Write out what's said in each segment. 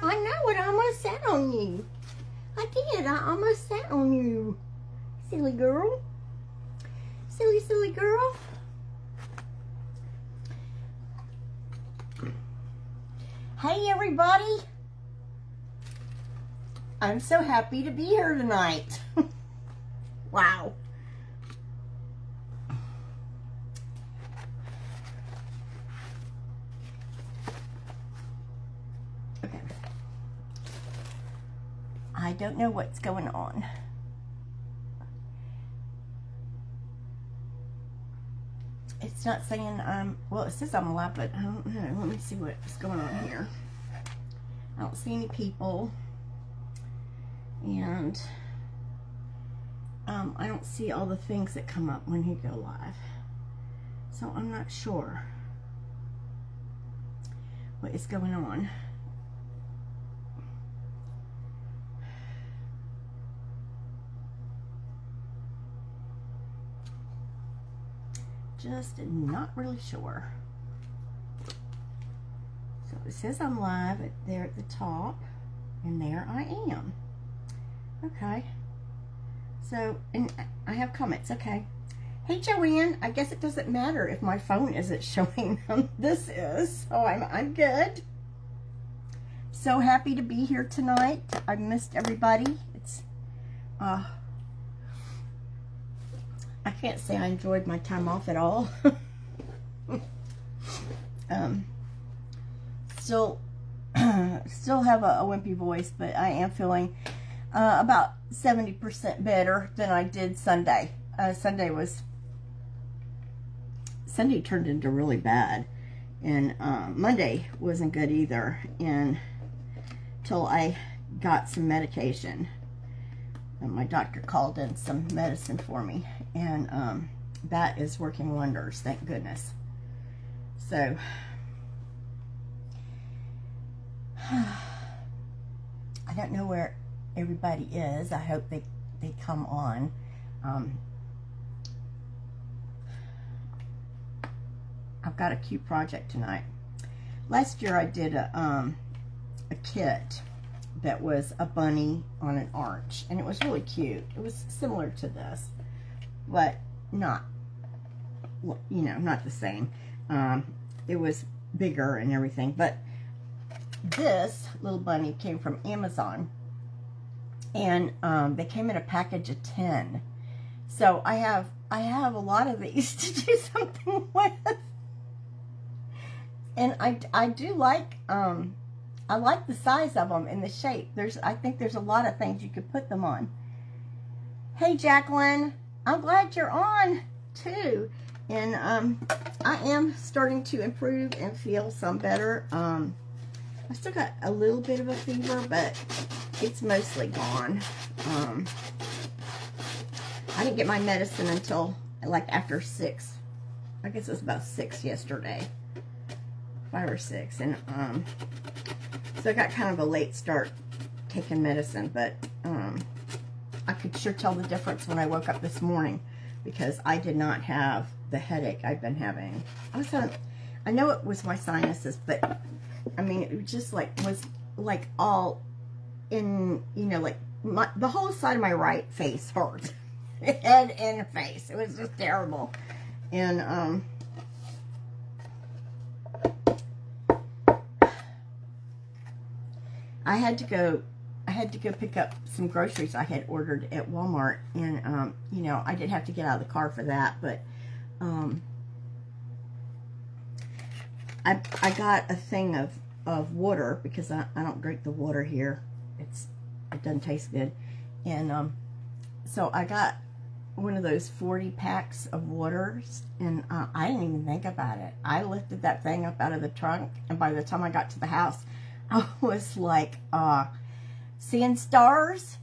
I know it. I almost sat on you. I did. I almost sat on you. Silly girl. Silly, silly girl. Hey, everybody. I'm so happy to be here tonight. Wow. Okay. I don't know what's going on. It's not saying well, it says I'm live, but I don't know. Let me see what's going on here. I don't see any people. And I don't see all the things that come up when you go live. So I'm not sure what is going on. Just not really sure. So it says I'm live there at the top, and there I am. Okay. So, and I have comments. Okay. Hey, Joanne, I guess it doesn't matter if my phone isn't showing them. This is, so I'm good. So happy to be here tonight. I missed everybody. It's, I can't say I enjoyed my time off at all. Still have a wimpy voice, but I am feeling about 70% better than I did Sunday. Sunday turned into really bad, and Monday wasn't good either, and till I got some medication. And my doctor called in some medicine for me, and that is working wonders, thank goodness. So I don't know where everybody is. I hope they come on. I've got a cute project tonight. Last year I did a kit that was a bunny on an arch, and it was really cute. It was similar to this, but not, you know, not the same. It was bigger and everything, but this little bunny came from Amazon, and they came in a package of 10. So I have a lot of these to do something with, and I do like I like the size of them and the shape. I think there's a lot of things you could put them on. Hey, Jacqueline, I'm glad you're on too. And I am starting to improve and feel some better. I still got a little bit of a fever, but it's mostly gone. I didn't get my medicine until like after 6. I guess it was about 6 yesterday. 5 or 6. And so I got kind of a late start taking medicine, but I could sure tell the difference when I woke up this morning, because I did not have the headache I've been having. I know it was my sinuses, but I mean, it just was all in, you know, like the whole side of my right face hurt. Head and face. It was just terrible. And I had to go pick up some groceries I had ordered at Walmart, and you know, I didn't have to get out of the car for that, but I got a thing of water, because I don't drink the water here. It doesn't taste good. And so I got one of those 40 packs of waters, and I didn't even think about it. I lifted that thing up out of the trunk, and by the time I got to the house, I was like seeing stars.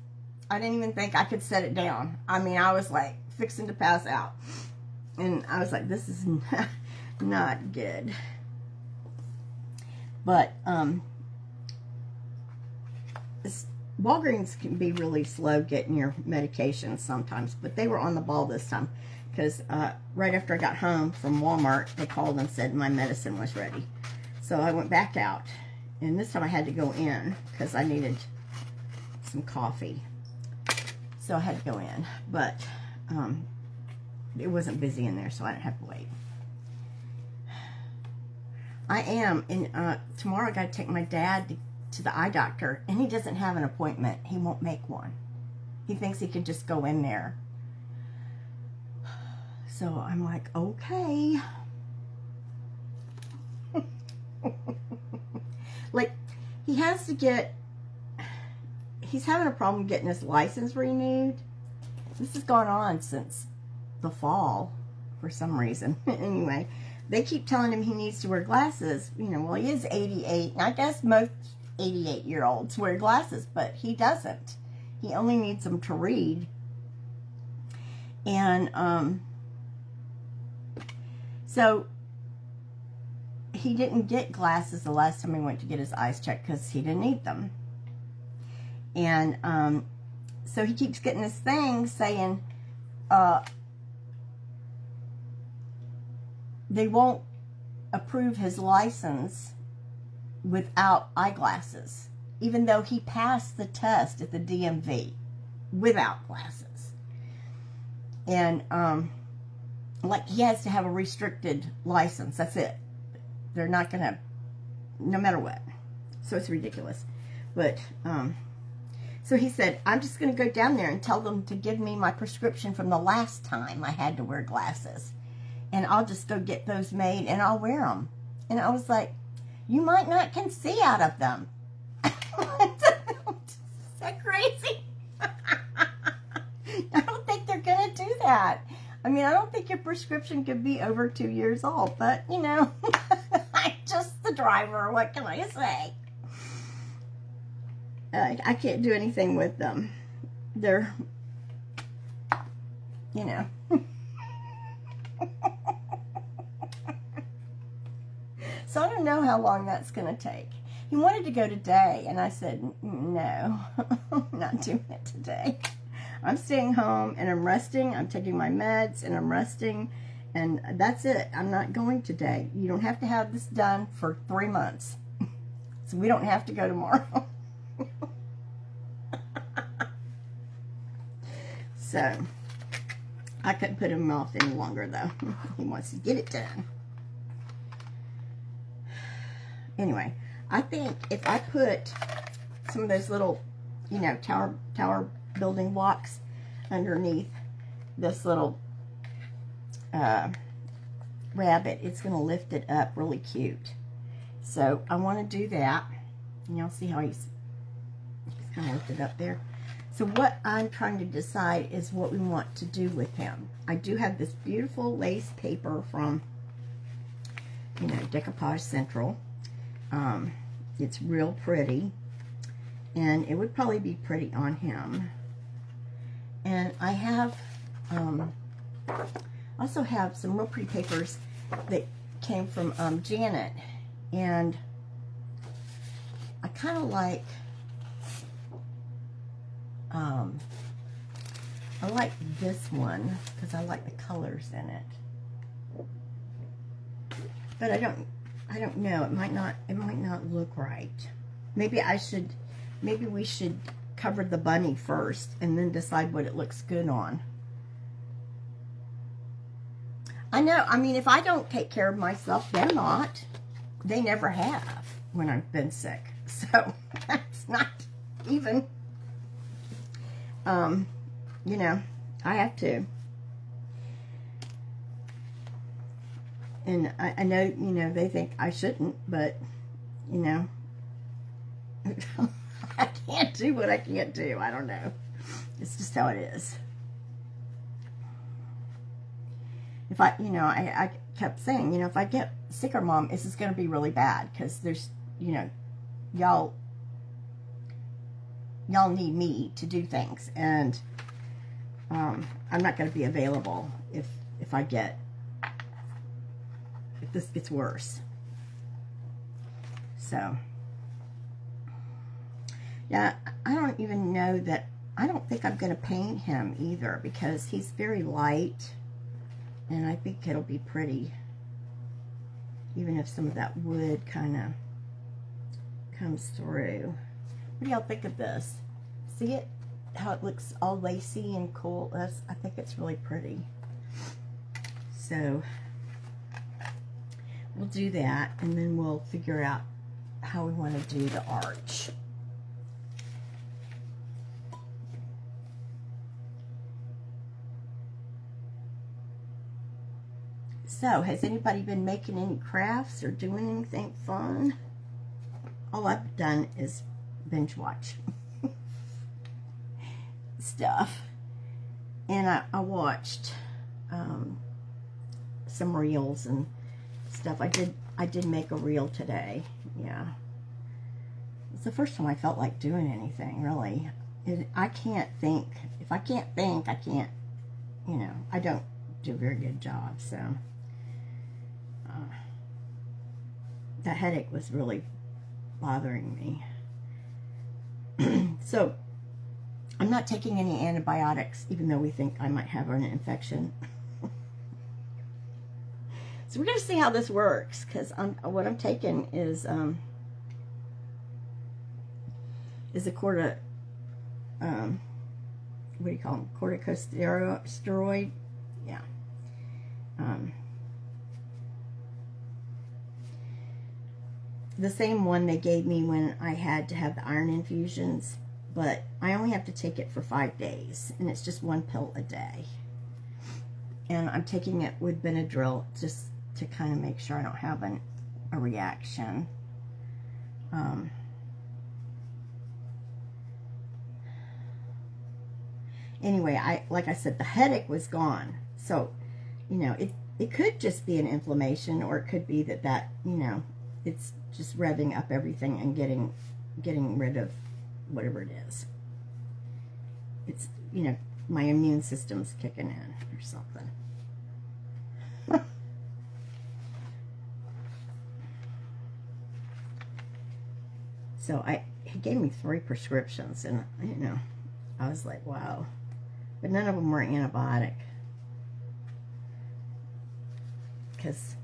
I didn't even think I could set it down. I mean, I was like fixing to pass out, and I was like, this is not good. But Walgreens can be really slow getting your medications sometimes, but they were on the ball this time, because right after I got home from Walmart, they called and said my medicine was ready. So I went back out, And this time I had to go in because I needed some coffee. So I had to go in. But it wasn't busy in there, so I didn't have to wait. I am. And tomorrow I got to take my dad to the eye doctor. And he doesn't have an appointment. He won't make one. He thinks he can just go in there. So I'm like, okay. Like, he has to get, he's having a problem getting his license renewed. This has gone on since the fall for some reason. Anyway, they keep telling him he needs to wear glasses. You know, well, he is 88, and I guess most 88-year-olds wear glasses, but he doesn't. He only needs them to read. And, so he didn't get glasses the last time he went to get his eyes checked because he didn't need them. And so he keeps getting this thing saying they won't approve his license without eyeglasses, even though he passed the test at the DMV without glasses. And like, he has to have a restricted license. That's it. They're not going to, no matter what. So it's ridiculous. But, so he said, I'm just going to go down there and tell them to give me my prescription from the last time I had to wear glasses. And I'll just go get those made and I'll wear them. And I was like, you might not can see out of them. Is that crazy? I don't think they're going to do that. I mean, I don't think your prescription could be over 2 years old, but, you know, I'm just the driver. What can I say? I can't do anything with them. They're, you know. So I don't know how long that's going to take. He wanted to go today, and I said, no, I'm not doing it today. I'm staying home and I'm resting. I'm taking my meds and I'm resting. And that's it. I'm not going today. You don't have to have this done for 3 months. So we don't have to go tomorrow. So I couldn't put him off any longer though. He wants to get it done. Anyway, I think if I put some of those little, you know, tower building blocks underneath this little rabbit, it's going to lift it up really cute. So I want to do that. And y'all see how he's kind of lifted up there. So what I'm trying to decide is what we want to do with him. I do have this beautiful lace paper from, you know, Decoupage Central. It's real pretty. And it would probably be pretty on him. And I have, also have some real pretty papers that came from Janet. And I kind of like, I like this one because I like the colors in it. But I don't know. It might not look right. Maybe we should cover the bunny first and then decide what it looks good on. I know, I mean, if I don't take care of myself, they're not. They never have when I've been sick. So that's not even, you know, I have to. And I know, you know, they think I shouldn't, but, you know, I can't do what I can't do. I don't know. It's just how it is. If I, you know, I kept saying, you know, if I get sicker, Mom, this is going to be really bad because there's, you know, y'all need me to do things, and I'm not going to be available if this gets worse. So, yeah, I don't even know that, I don't think I'm going to paint him either because he's very light, and I think it'll be pretty, even if some of that wood kind of comes through. What do y'all think of this? See it? How it looks all lacy and cool. I think it's really pretty. So we'll do that, and then we'll figure out how we want to do the arch. So, has anybody been making any crafts or doing anything fun? All I've done is binge watch stuff. And I watched some reels and stuff. I did make a reel today. Yeah. It's the first time I felt like doing anything, really. I can't think. If I can't think, I can't, you know, I don't do a very good job, so. That headache was really bothering me. So, I'm not taking any antibiotics, even though we think I might have an infection. So we're going to see how this works, because what I'm taking is a what do you call them? Corticosteroid. Yeah. The same one they gave me when I had to have the iron infusions, but I only have to take it for 5 days, and it's just 1 pill a day. And I'm taking it with Benadryl just to kind of make sure I don't have a reaction. Anyway, like I said, the headache was gone. So, you know, it could just be an inflammation, or it could be that you know, it's just revving up everything and getting rid of whatever it is. It's, you know, my immune system's kicking in or something. So he gave me 3 prescriptions, and, you know, I was like, wow. But none of them were antibiotic. Because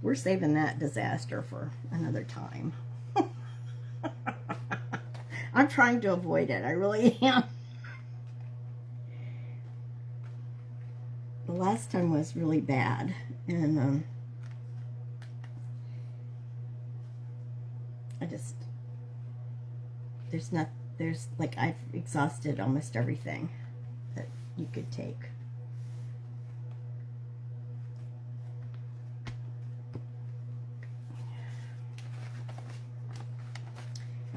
we're saving that disaster for another time. I'm trying to avoid it. I really am. The last time was really bad. And there's like, I've exhausted almost everything that you could take.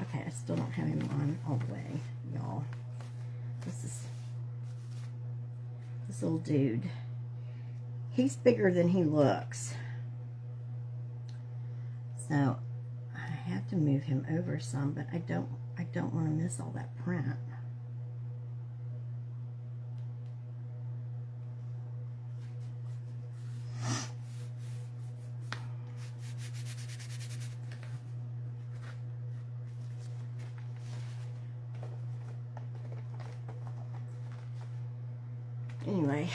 Okay, I still don't have him on all the way, y'all. This little dude. He's bigger than he looks. So I have to move him over some, but I don't want to miss all that print. Anyway,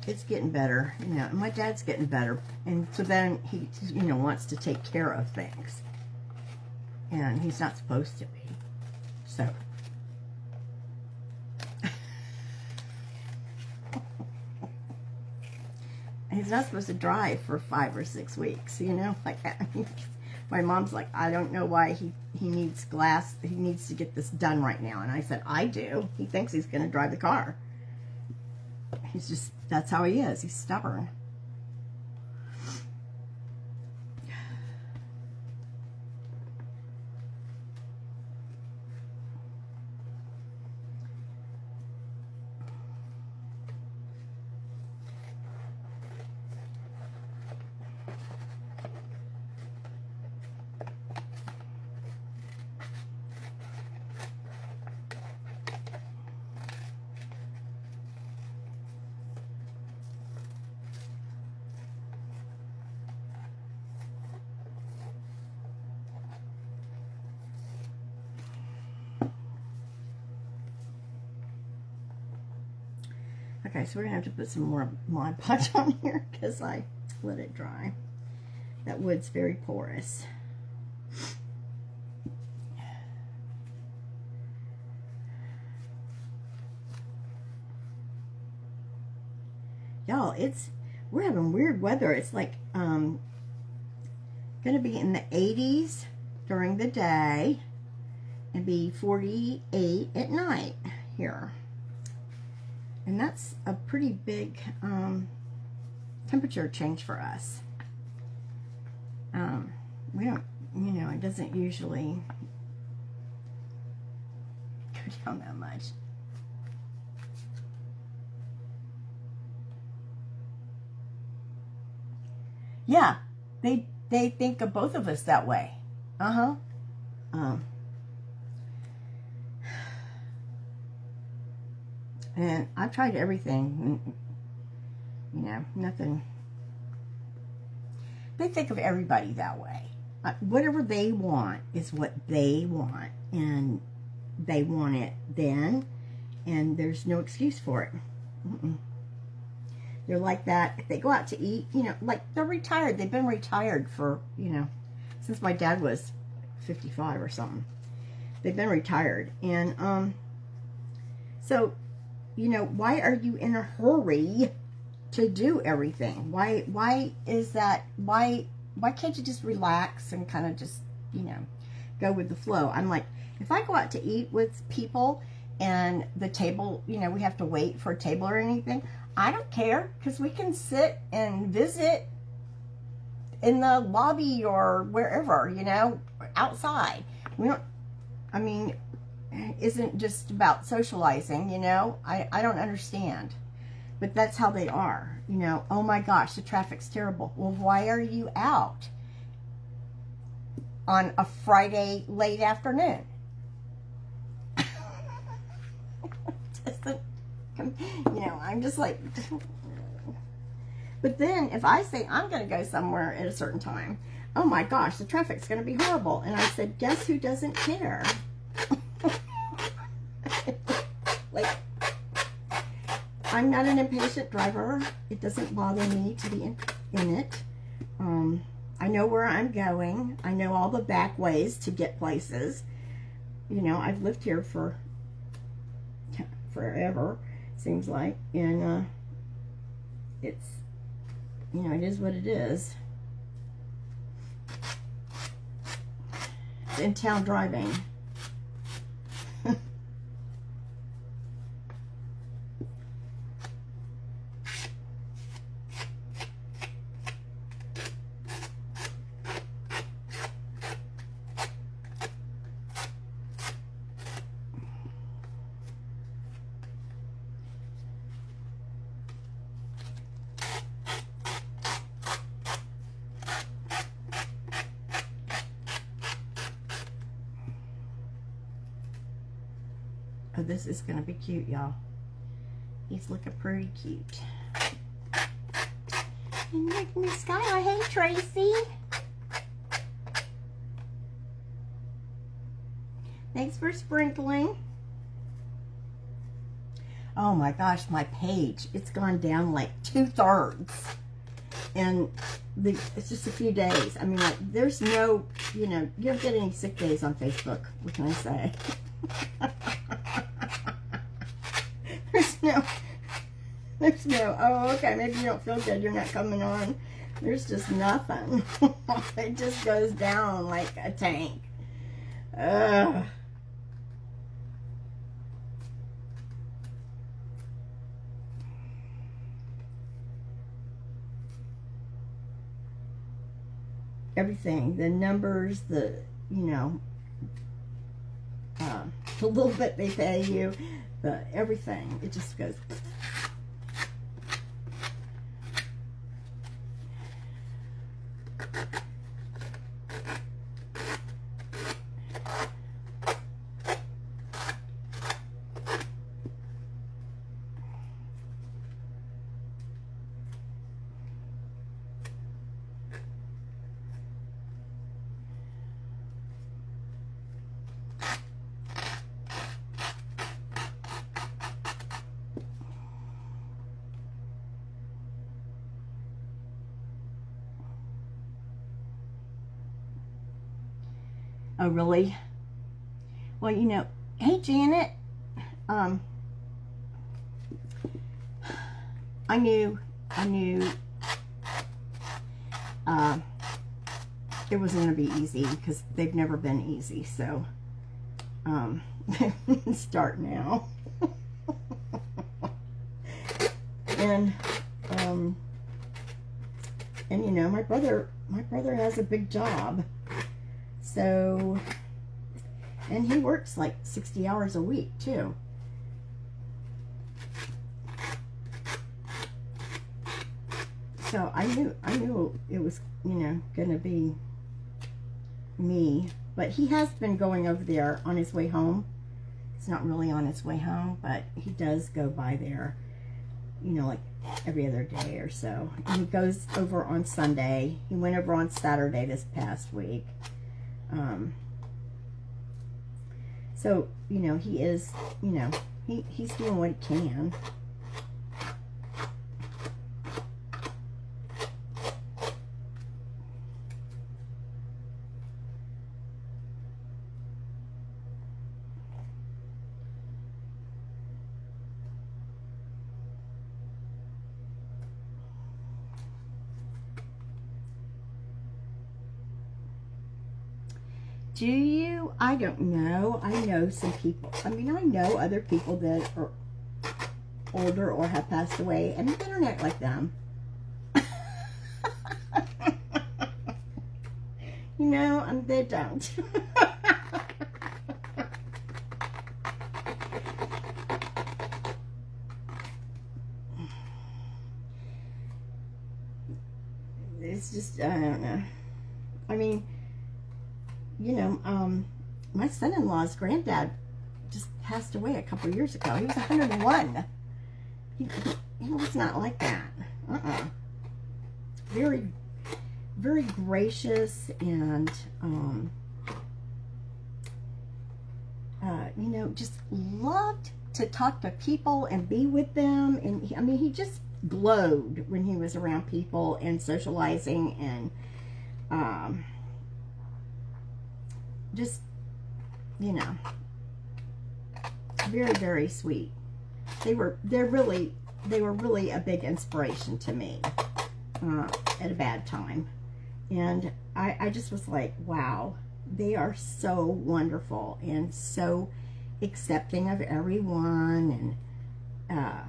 it's getting better, you know, and my dad's getting better, and so then he, you know, wants to take care of things, and he's not supposed to be, so. He's not supposed to drive for 5 or 6 weeks, you know, like that. My mom's like, I don't know why he needs glass. He needs to get this done right now. And I said, I do. He thinks he's going to drive the car. He's just, that's how he is. He's stubborn. Okay, so we're going to have to put some more Mod Podge on here because I let it dry. That wood's very porous. Y'all, we're having weird weather. It's like going to be in the 80s during the day and be 48 at night here. And that's a pretty big temperature change for us. We don't, you know, it doesn't usually go down that much. Yeah, they think of both of us that way. Uh-huh. And I've tried everything, you know, nothing. They think of everybody that way. Whatever they want is what they want, and they want it then, and there's no excuse for it. They're like that. If they go out to eat, you know, like they're retired. They've been retired for, you know, since my dad was 55 or something. They've been retired. And so, you know, why are you in a hurry to do everything? Why is that? Why can't you just relax and kind of just, you know, go with the flow? I'm like, if I go out to eat with people and the table, you know, we have to wait for a table or anything, I don't care, because we can sit and visit in the lobby or wherever, you know, outside. We don't, I mean, it isn't just about socializing, you know. I don't understand. But that's how they are, you know. Oh my gosh, the traffic's terrible. Well, why are you out on a Friday late afternoon? You know, I'm just like, but then if I say I'm going to go somewhere at a certain time, oh my gosh, the traffic's going to be horrible. And I said, guess who doesn't care? Like, I'm not an impatient driver. It doesn't bother me to be in it. I know where I'm going. I know all the back ways to get places. You know, I've lived here for forever, seems like, and it's, you know, it is what it is. It's in town driving. Oh, this is going to be cute, y'all. He's looking pretty cute. And make me Skylar. Hey, Tracy. Thanks for sprinkling. Oh my gosh, my page. It's gone down like 2/3. And it's just a few days. I mean, like, there's no, you know, you don't get any sick days on Facebook. What can I say? There's no, oh, okay, maybe you don't feel good, you're not coming on. There's just nothing. It just goes down like a tank. Ugh. Everything, the numbers, the, you know, the little bit they pay you, the everything, it just goes. Oh, really? Well, you know, hey, Janet. I knew it wasn't going to be easy because they've never been easy. So, start now. and you know, my brother has a big job. So, and he works like 60 hours a week too. So I knew it was, you know, gonna be me. But he has been going over there on his way home. It's not really on his way home, but he does go by there, you know, like every other day or so. And he goes over on Sunday. He went over on Saturday this past week. So, you know, he is, you know, he's doing what he can. Do you? I don't know. I know some people. I mean, I know other people that are older or have passed away and they don't act like them. You know, and they don't. It's just, I don't know. I mean, you know, my son-in-law's granddad just passed away a couple years ago. He was 101. He was not like that. Very, very gracious and, you know, just loved to talk to people and be with them. And I mean, he just glowed when he was around people and socializing and, just, you know, very, very sweet. They were really a big inspiration to me at a bad time. And I just was like, wow, they are so wonderful and so accepting of everyone. And,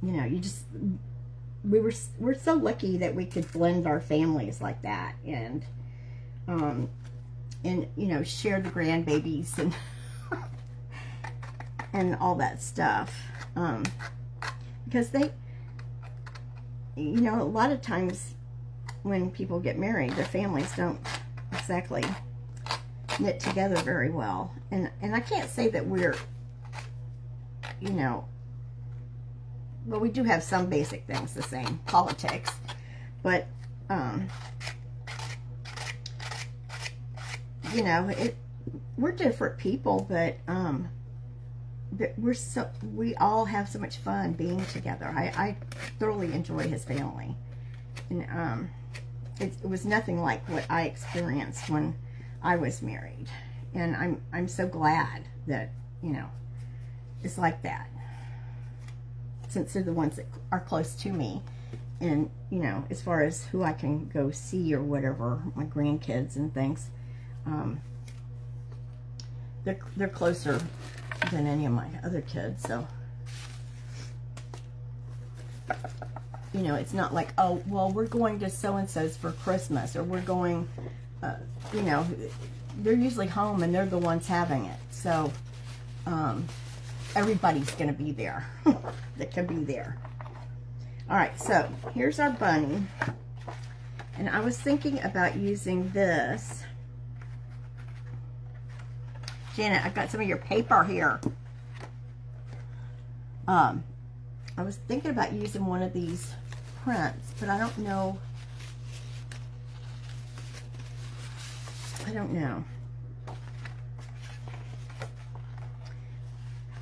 you know, we're so lucky that we could blend our families like that. And you know, share the grandbabies and and all that stuff, because they, you know, a lot of times when people get married, their families don't exactly knit together very well, and I can't say that we're, you know, well, we do have some basic things the same, politics, but you know, we're different people, but we all have so much fun being together. I thoroughly enjoy his family, and it was nothing like what I experienced when I was married, and I'm so glad that, you know, it's like that, since they're the ones that are close to me. And, you know, as far as who I can go see or whatever, my grandkids and things, they're closer than any of my other kids. So, you know, it's not like, oh, well, we're going to so-and-so's for Christmas, or we're going, you know, they're usually home and they're the ones having it. So, everybody's going to be there that can be there. All right, so here's our bunny. And I was thinking about using this. Janet, I've got some of your paper here. I was thinking about using one of these prints, but I don't know.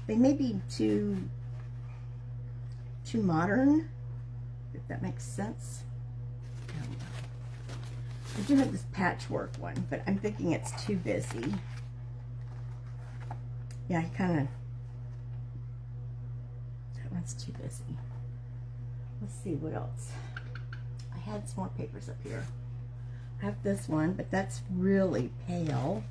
They may be too modern, if that makes sense. I do have this patchwork one, but I'm thinking it's too busy. Yeah, I kind of, that one's too busy. Let's see what else. I had some more papers up here. I have this one, but that's really pale.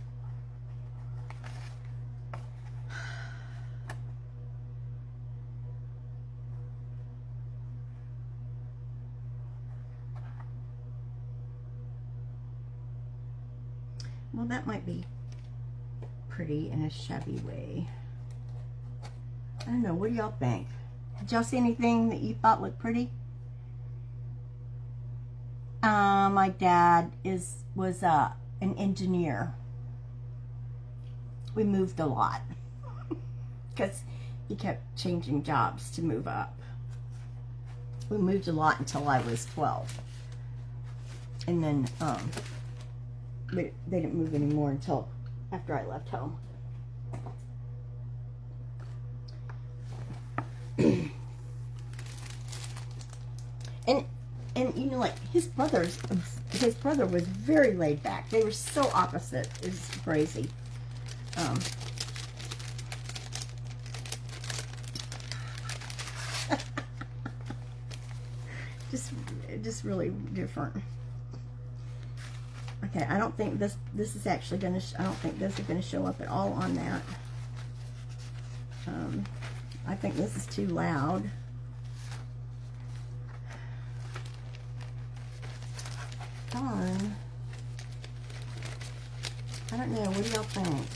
Well, that might be pretty in a shabby way. I don't know. What do y'all think? Did y'all see anything that you thought looked pretty? My dad was an engineer. We moved a lot because he kept changing jobs to move up. We moved a lot until I was 12, and then they didn't move anymore until after I left home. And you know, like his brother was very laid back. They were so opposite. It's crazy. just really different. Okay, I don't think this is actually gonna. I don't think this is gonna show up at all on that. I think this is too loud. Darn. I don't know. What do y'all think?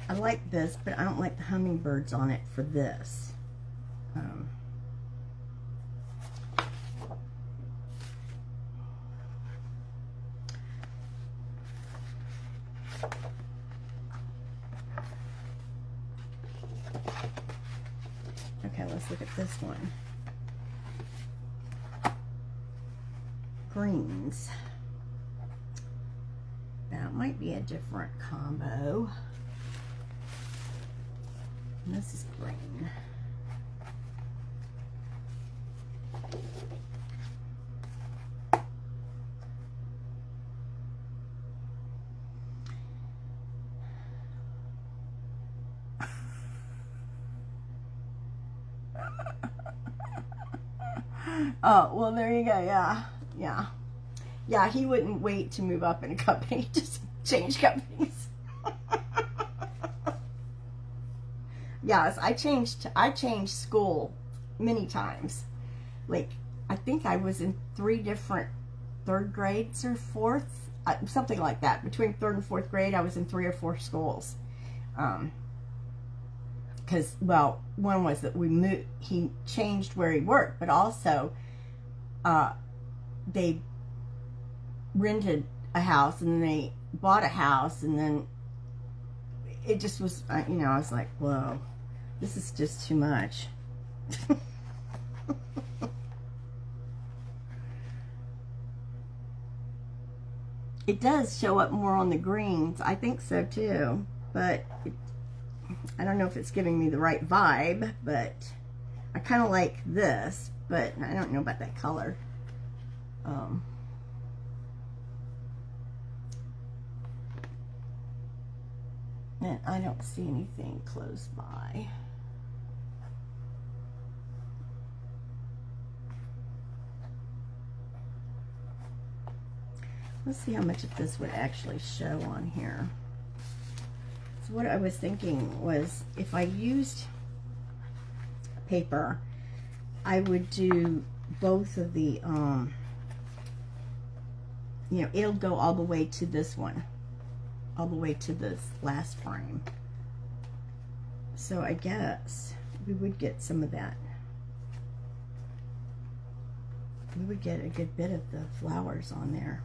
I like this, but I don't like the hummingbirds on it for this. Okay, let's look at this one. Greens. That might be a different combo. And this is green. Oh, well, there you go. Yeah, he wouldn't wait to move up in a company, just change companies. Yes, I changed school many times. Like, I think I was in 3 different third grades or fourth, something like that. Between 3rd and 4th grade, I was in 3 or 4 schools. Because, well, one was that he changed where he worked, but also they rented a house and then they bought a house, and then it just was, you know, I was like, whoa, this is just too much. It does show up more on the greens. I think so too, but I don't know if it's giving me the right vibe, but I kind of like this, but I don't know about that color. And I don't see anything close by. Let's see how much of this would actually show on here. So what I was thinking was, if I used paper, I would do both of the, you know, it'll go all the way to this one, all the way to this last frame. So I guess we would get some of that. We would get a good bit of the flowers on there.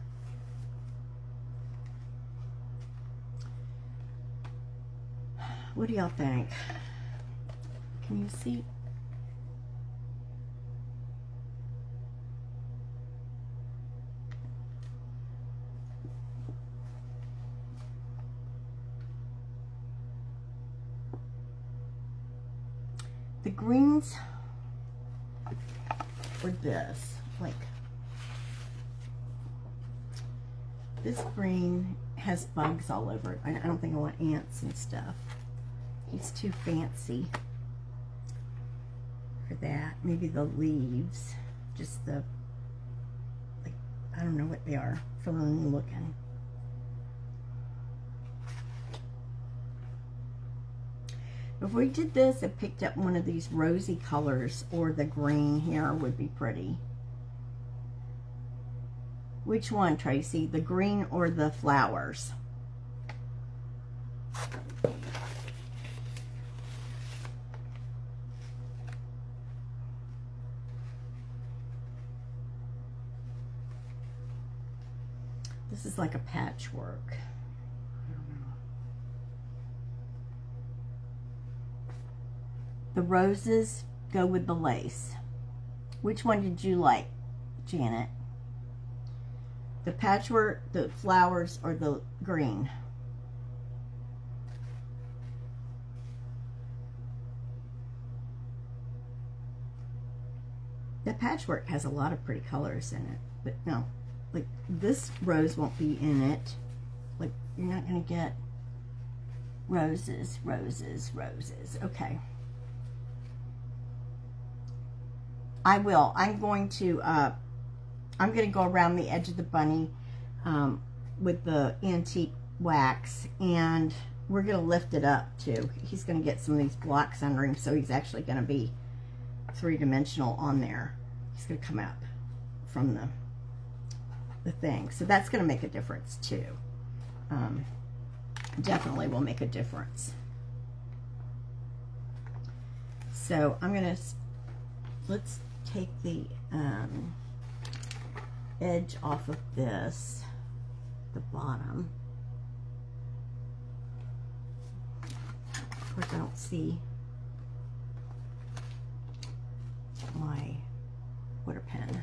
What do y'all think? Can you see? the greens or this, like this green has bugs all over it. I don't think I want ants and stuff. It's too fancy for that. Maybe the leaves, just the, like, I don't know what they are, fern looking. If we did this and picked up one of these rosy colors, or the green here would be pretty. Which one, Tracy? The green or the flowers? This is like a patchwork. I don't know. The roses go with the lace. Which one did you like, Janet? The patchwork, the flowers, or the green? The patchwork has a lot of pretty colors in it, but no, like this rose won't be in it. Like, you're not going to get roses, roses, roses. Okay. I will. I'm going to go around the edge of the bunny with the antique wax, and we're going to lift it up too. He's going to get some of these blocks under him, so he's actually going to be three-dimensional on there. He's going to come up from the thing. So that's going to make a difference too. Definitely will make a difference. So I'm going to, let's take the edge off of this, the bottom. Of course, I don't see my water pen.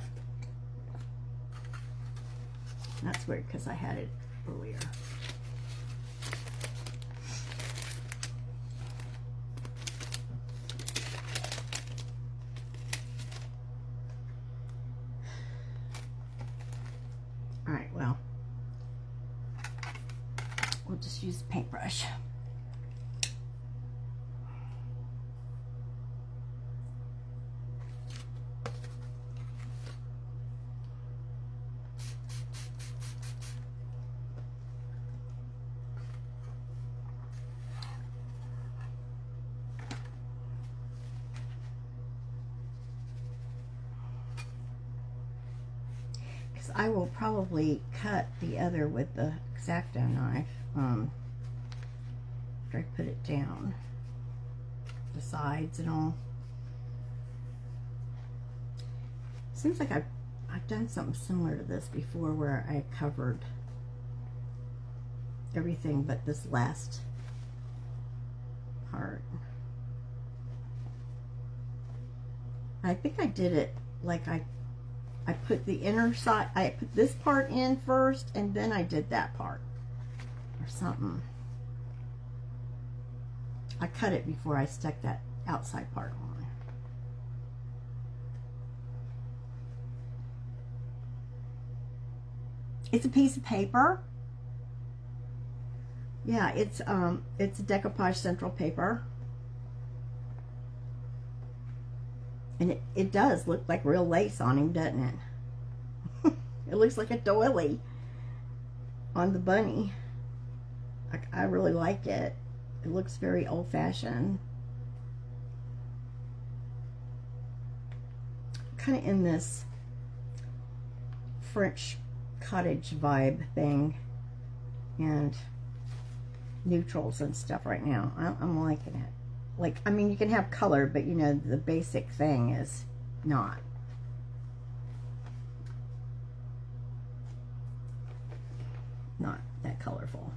That's weird because I had it earlier. All right, well, we'll just use a paintbrush. I will probably cut the other with the X-Acto knife after I put it down, the sides and all. Seems like I've done something similar to this before, where I covered everything but this last part. I think I did it like I put the inner side, I put this part in first, and then I did that part, or something. I cut it before I stuck that outside part on. It's a piece of paper. Yeah, it's a decoupage central paper. And it does look like real lace on him, doesn't it? It looks like a doily on the bunny. I really like it. It looks very old-fashioned. Kind of in this French cottage vibe thing. And neutrals and stuff right now. I'm liking it. Like, I mean, you can have color, but you know, the basic thing is not. Not that colorful.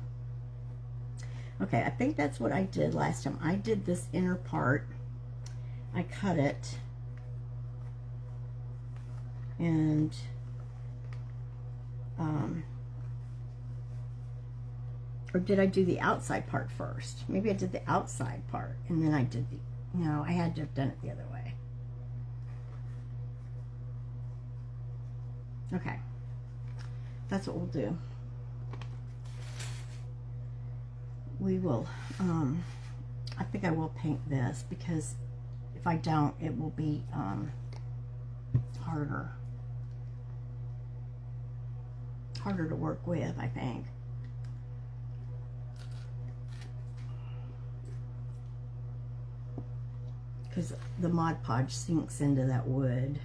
Okay, I think that's what I did last time. I did this inner part. I cut it. And, or did I do the outside part first? Maybe I did the outside part and then I did the No, I had to have done it the other way. Okay. That's what we'll do. We will, I think I will paint this, because if I don't, it will be harder to work with, I think. Because the Mod Podge sinks into that wood.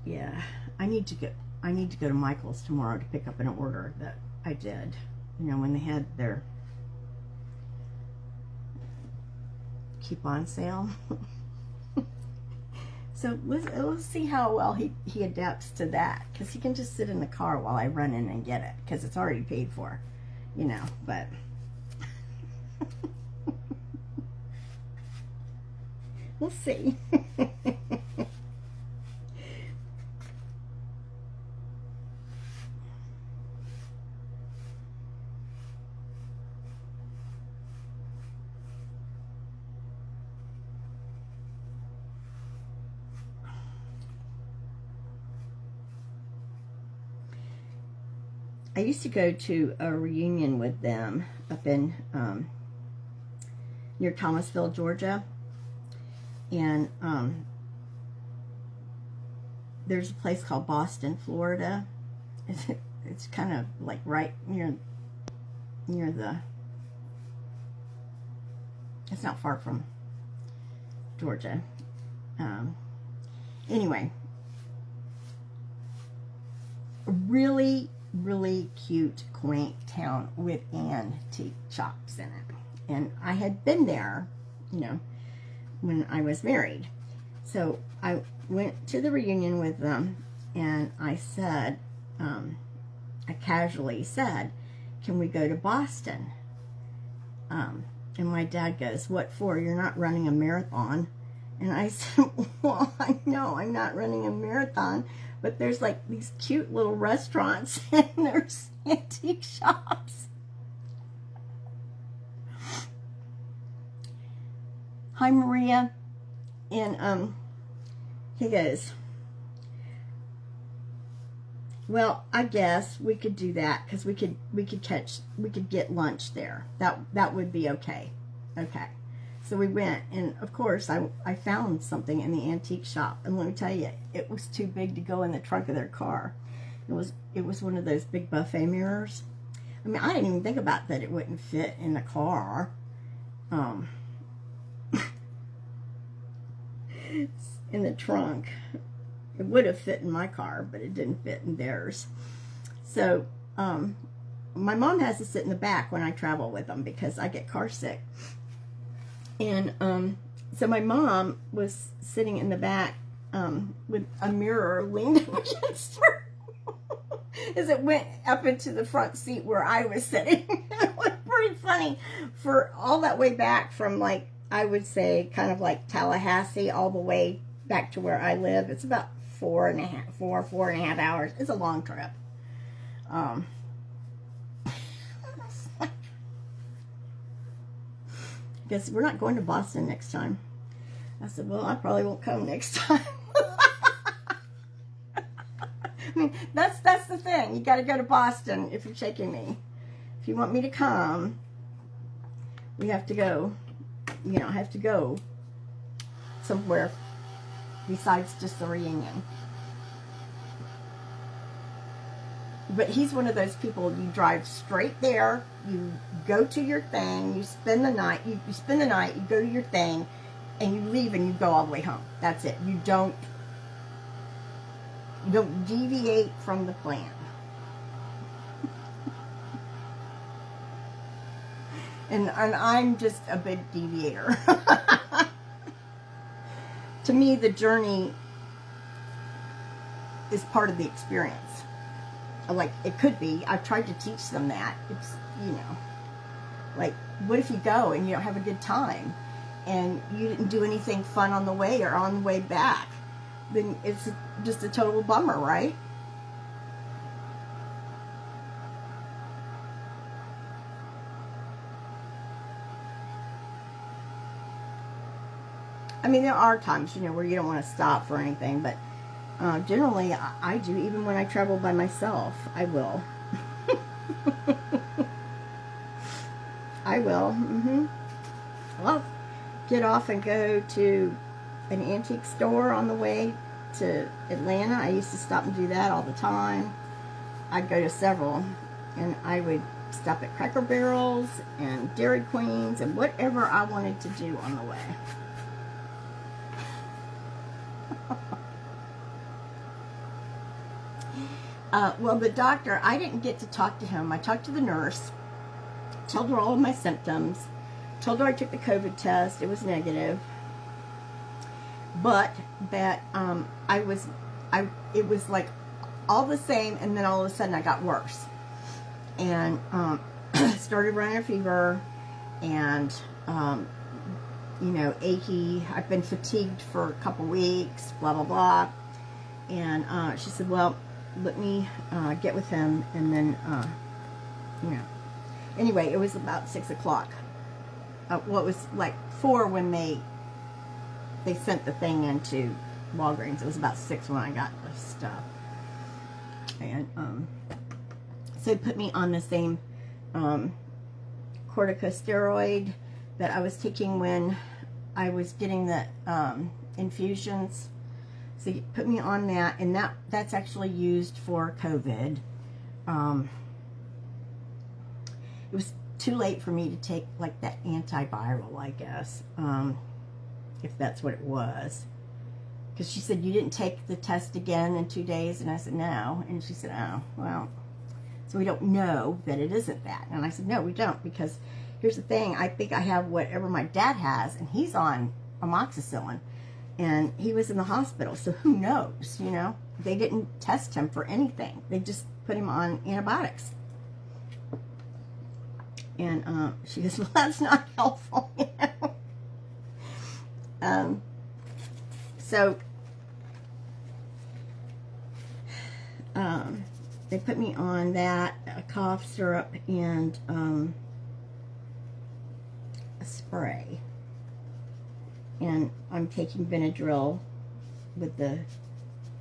Yeah, I need to go to Michael's tomorrow to pick up an order that I did. You know, when they had their coupon sale. So let's see how well he adapts to that, because he can just sit in the car while I run in and get it, because it's already paid for, you know. But we'll see. I used to go to a reunion with them up in near Thomasville, Georgia, and there's a place called Boston, Florida. It's kind of like right near the. It's not far from Georgia. Anyway, really cute, quaint town with antique shops in it. And I had been there, you know, when I was married. So I went to the reunion with them, and I said, I casually said, can we go to Boston? And my dad goes, what for? You're not running a marathon. And I said, well, I know I'm not running a marathon, but there's like these cute little restaurants and there's antique shops. Hi, Maria. And he goes, well, I guess we could do that, because we could get lunch there. That would be okay. Okay. So we went, and of course I found something in the antique shop, and let me tell you, it was too big to go in the trunk of their car. It was one of those big buffet mirrors. I mean, I didn't even think about that it wouldn't fit in the car. In the trunk. It would have fit in my car, but it didn't fit in theirs. So my mom has to sit in the back when I travel with them, because I get car sick. And so my mom was sitting in the back with a mirror leaned up against her as it went up into the front seat where I was sitting. It was pretty funny. For all that way back from, like, I would say kind of like Tallahassee all the way back to where I live. It's about 4.5 hours. It's a long trip. Guess we're not going to Boston next time. I said, well, I probably won't come next time. I mean, that's the thing. You got to go to Boston if you're taking me. If you want me to come, we have to go. You know, I have to go somewhere besides just the reunion. But he's one of those people, you drive straight there, you go to your thing, you spend the night, you spend the night, you go to your thing, and you leave and you go all the way home. That's it. You don't deviate from the plan. And I'm just a big deviator. To me, the journey is part of the experience. Like, it could be. I've tried to teach them that. It's, you know, like, what if you go and you don't have a good time and you didn't do anything fun on the way or on the way back? Then it's just a total bummer, right? I mean, there are times, where you don't want to stop for anything, but generally I do. Even when I travel by myself, I will. I will. Well, get off and go to an antique store on the way to Atlanta. I used to stop and do that all the time. I'd go to several, and I would stop at Cracker Barrels and Dairy Queens and whatever I wanted to do on the way. Well, the doctor, I didn't get to talk to him. I talked to the nurse, told her all of my symptoms, told her I took the COVID test. It was negative, but that it was like all the same, and then all of a sudden I got worse, and started running a fever, and achy. I've been fatigued for a couple weeks, blah blah blah. And she said, well, let me get with him, and then anyway, it was about 6 o'clock. Well, it was like 4 when they sent the thing into Walgreens. It was about 6 when I got the stuff. And so they put me on the same corticosteroid that I was taking when I was getting the infusions. So you put me on that, and that's actually used for COVID. It was too late for me to take like that antiviral, I guess, if that's what it was. Because she said, you didn't take the test again in 2 days, and I said, no. And she said, oh, well, so we don't know that it isn't that. And I said, no, we don't, because here's the thing, I think I have whatever my dad has, and he's on amoxicillin. And he was in the hospital, so who knows, They didn't test him for anything. They just put him on antibiotics. And she goes, well, that's not helpful, So they put me on that, a cough syrup, and a spray. And I'm taking Benadryl with the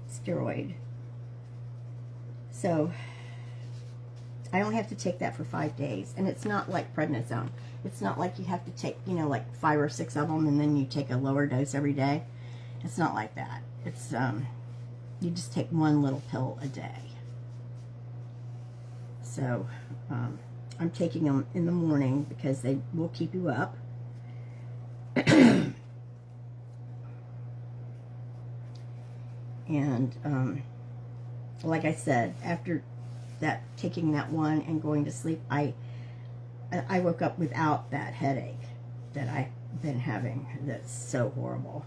steroid. So I only have to take that for 5 days. And it's not like prednisone. It's not like you have to take, like 5 or 6 of them and then you take a lower dose every day. It's not like that. It's, you just take 1 little pill a day. So, I'm taking them in the morning because they will keep you up. And, like I said, after that, taking that one and going to sleep, I woke up without that headache that I've been having. That's so horrible.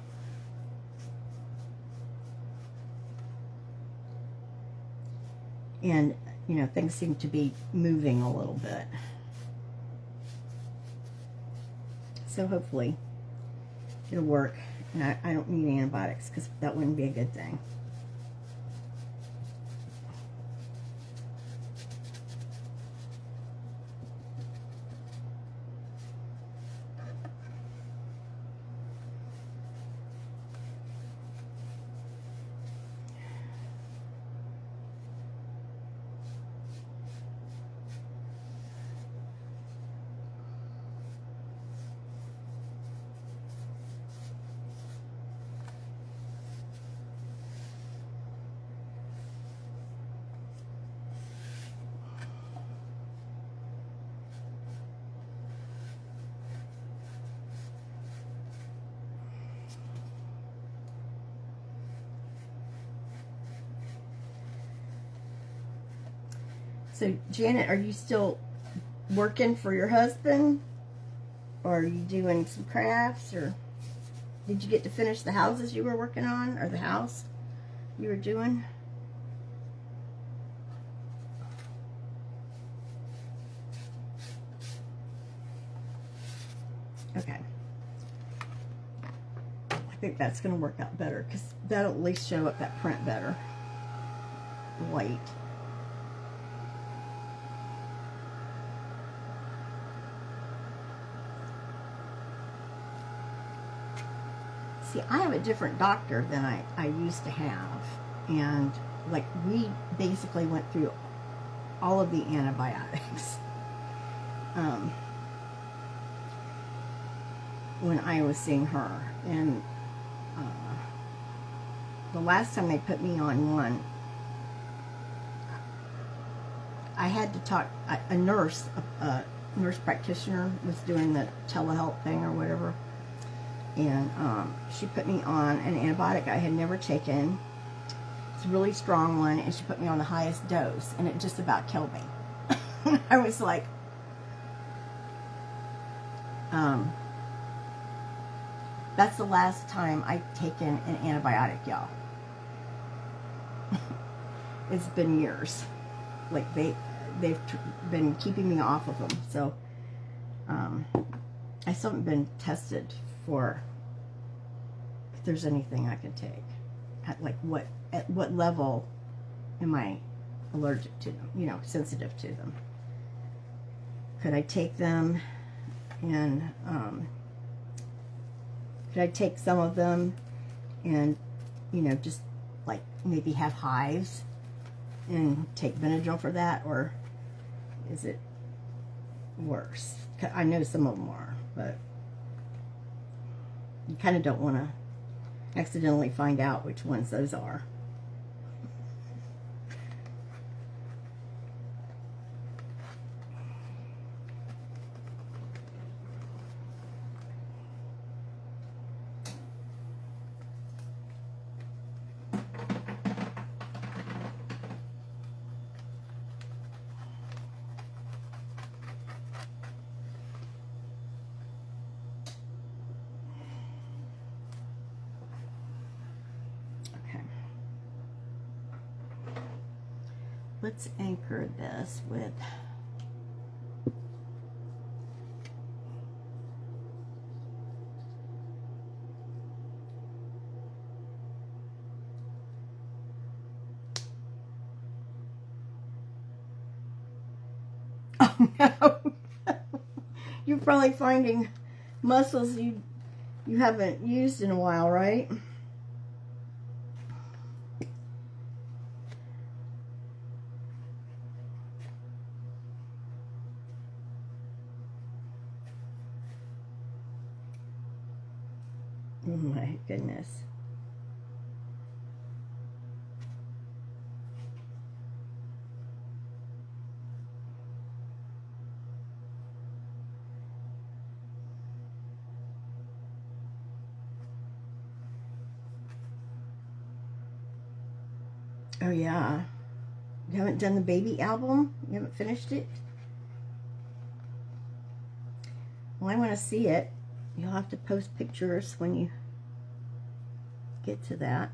And, things seem to be moving a little bit. So hopefully it'll work. And I don't need antibiotics, because that wouldn't be a good thing. So, Janet, are you still working for your husband? Or are you doing some crafts? Or did you get to finish the houses you were working on? Or the house you were doing? Okay. I think that's going to work out better, because that'll at least show up that print better. White. See, I have a different doctor than I used to have. And, like, we basically went through all of the antibiotics. When I was seeing her. And the last time they put me on one, I had to talk, a nurse practitioner was doing the telehealth thing or whatever, and she put me on an antibiotic I had never taken. It's a really strong one, and she put me on the highest dose, and it just about killed me. I was like, that's the last time I've taken an antibiotic, y'all. It's been years. Like, they've been keeping me off of them. So, I still haven't been tested for if there's anything I can take. At what level am I allergic to them? You know, sensitive to them. Could I take them and, could I take some of them and, you know, just like maybe have hives and take Benadryl for that, or is it worse? I know some of them are, but you kind of don't want to accidentally find out which ones those are. Let's anchor this with oh no. You're probably finding muscles you haven't used in a while, right? Oh my goodness. Oh yeah. You haven't done the baby album? You haven't finished it? Well, I want to see it. You'll have to post pictures when you get to that.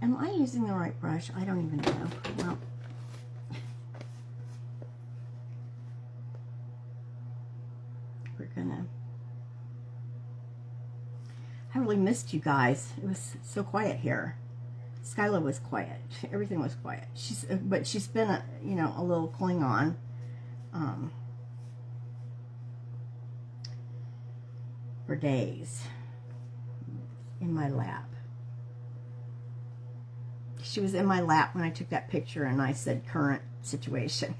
Am I using the right brush? I don't even know. Well, we're gonna... I really missed you guys. It was so quiet here. Skyla was quiet. Everything was quiet. But she's been, you know, a little Klingon. For days in my lap. She was in my lap when I took that picture and I said current situation.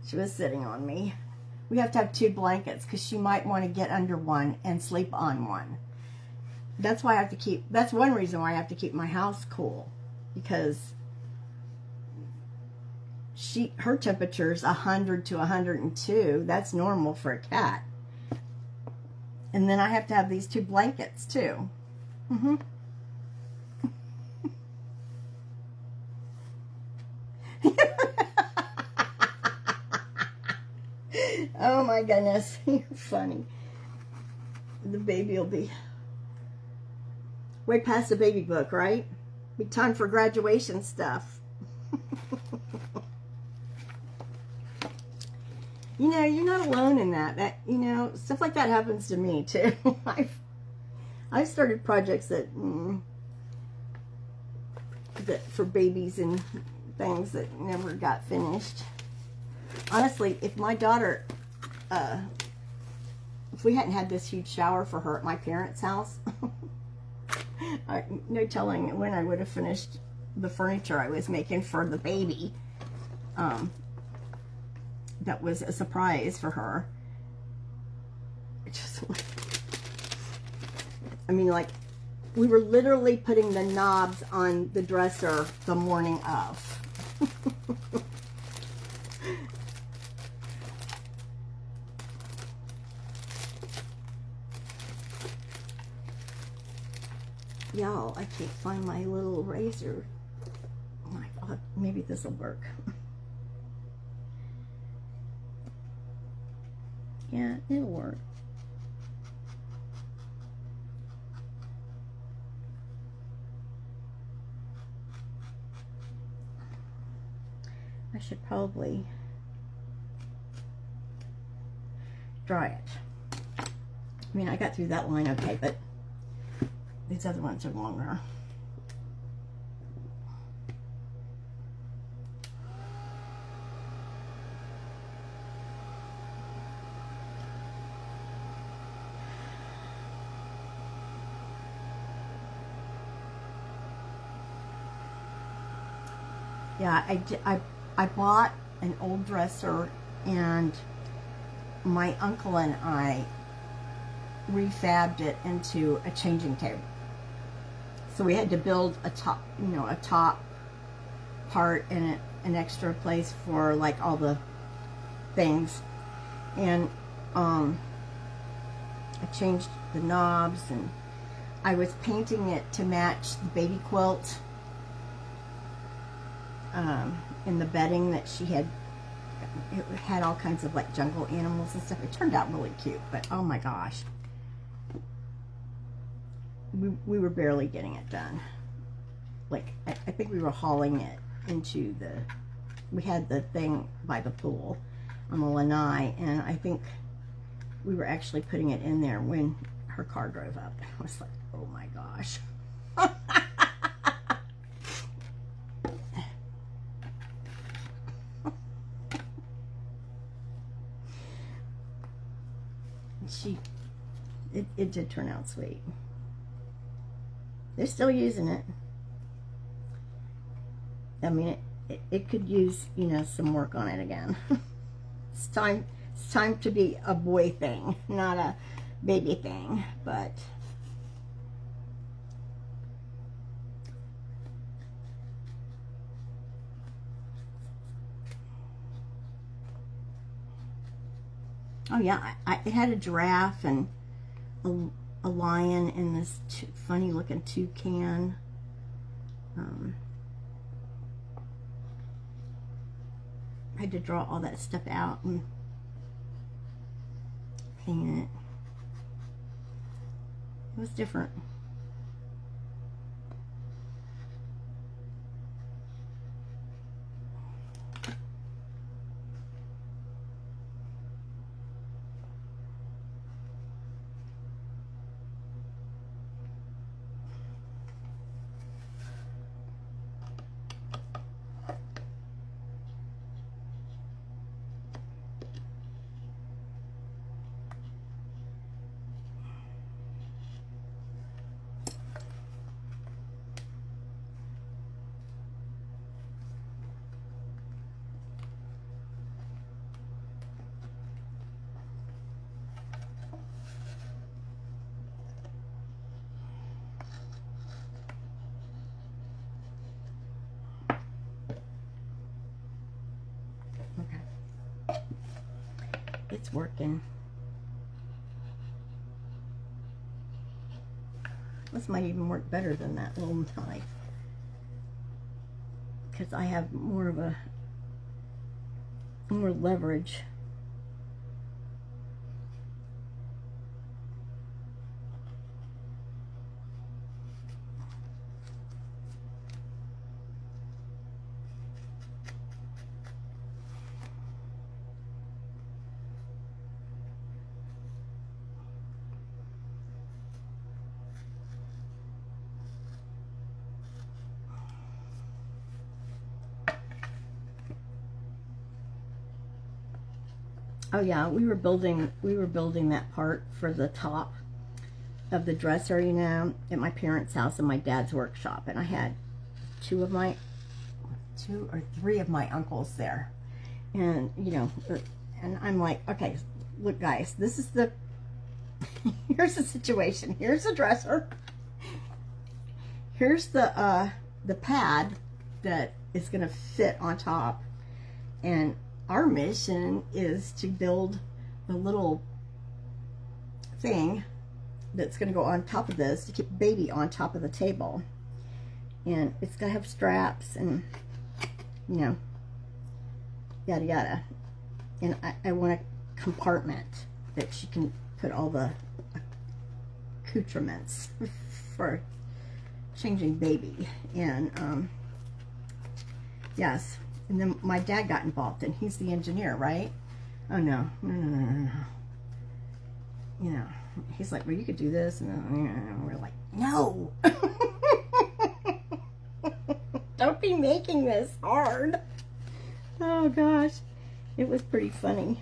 She was sitting on me. We have to have 2 blankets because she might want to get under one and sleep on one. That's why I have to keep, that's one reason why I have to keep my house cool, because her temperature's 100 to 102. That's normal for a cat. And then I have to have these 2 blankets too. Oh my goodness, you're funny. The baby will be Way past the baby book, right? Be time for graduation stuff. You know, you're not alone in that. You know, stuff like that happens to me too. I've started projects that for babies and things that never got finished. Honestly, if my daughter, if we hadn't had this huge shower for her at my parents' house, no telling when I would have finished the furniture I was making for the baby. That was a surprise for her. It just, I mean, like, we were literally putting the knobs on the dresser the morning of. Y'all, I can't find my little razor. Oh my God, maybe this will work. Yeah, it'll work. I should probably dry it. I mean, I got through that line okay, but these other ones are longer. Yeah, I bought an old dresser, and my uncle and I refabbed it into a changing table. So we had to build a top, you know, a top part and an extra place for like all the things. And I changed the knobs, and I was painting it to match the baby quilt. In the bedding that she had, it had all kinds of like jungle animals and stuff. It turned out really cute, but oh my gosh, we were barely getting it done. Like, I think we were hauling it into we had the thing by the pool on the lanai, and I think we were actually putting it in there when her car drove up. I was like, oh my gosh. It did turn out sweet. They're still using it. I mean, it could use, you know, some work on it again. It's time to be a boy thing, not a baby thing, but oh yeah, it had a giraffe and a lion and this funny looking toucan. I had to draw all that stuff out and paint it. It was different. It's working. This might even work better than that little knife, because I have more leverage. Oh yeah, we were building that part for the top of the dresser, you know, at my parents' house and my dad's workshop, and I had two or three of my uncles there, and you know, and I'm like, okay, look guys, this is the here's the situation. Here's the dresser. Here's the pad that is going to fit on top, and our mission is to build the little thing that's going to go on top of this to keep baby on top of the table, and it's going to have straps and, you know, yada yada, and I want a compartment that she can put all the accoutrements for changing baby. And yes, and then my dad got involved, and he's the engineer, right? Oh no, no. You know, he's like, well, you could do this, and then we're like, no. Don't be making this hard. Oh gosh, it was pretty funny.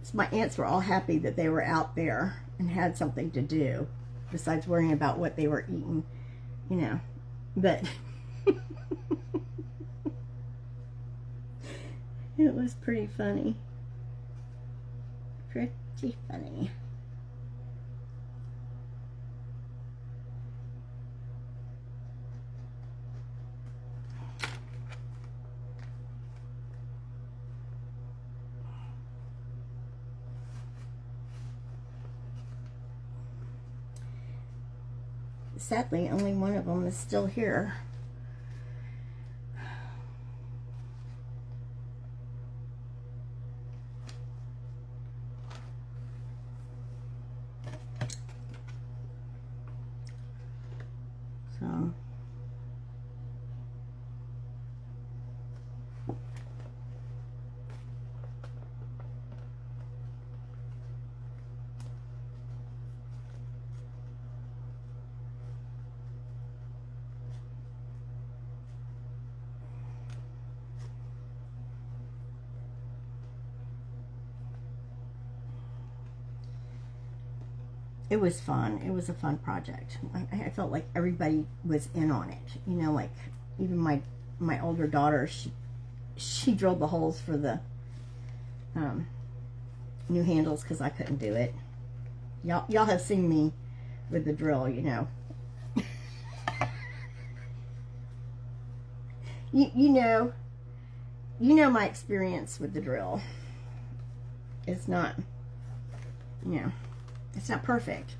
So my aunts were all happy that they were out there and had something to do besides worrying about what they were eating, you know. But it was pretty funny. Pretty funny. Sadly, only one of them is still here. So it was fun. It was a fun project. I felt like everybody was in on it. You know, like even my older daughter, she drilled the holes for the new handles because I couldn't do it. Y'all have seen me with the drill, you know. you know my experience with the drill. It's not, you know, it's not perfect.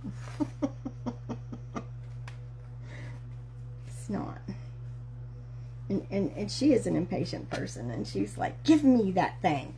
It's not. And she is an impatient person, and she's like, give me that thing.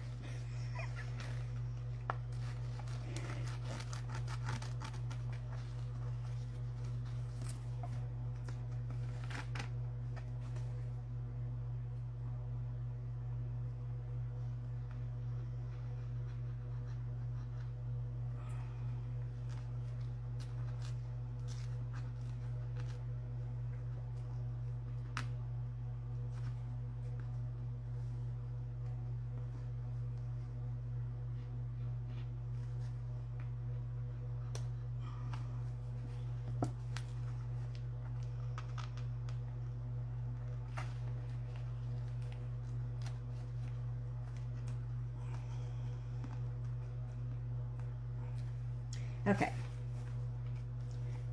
Okay,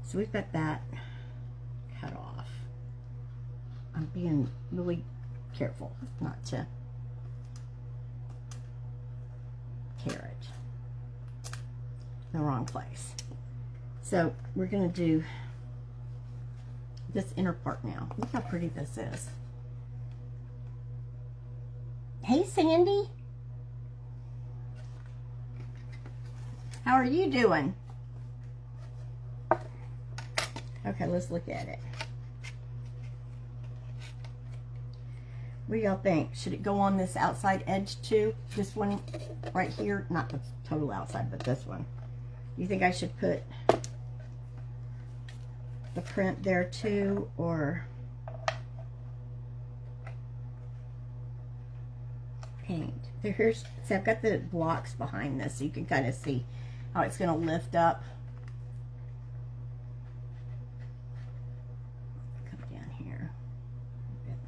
so we've got that cut off. I'm being really careful not to tear it in the wrong place. So we're going to do this inner part now. Look how pretty this is. Hey, Sandy. How are you doing? Okay, let's look at it. What do y'all think? Should it go on this outside edge too? This one right here? Not the total outside, but this one. Do you think I should put the print there too, or paint. Here's, see, I've got the blocks behind this so you can kind of see how it's going to lift up. Come down here a bit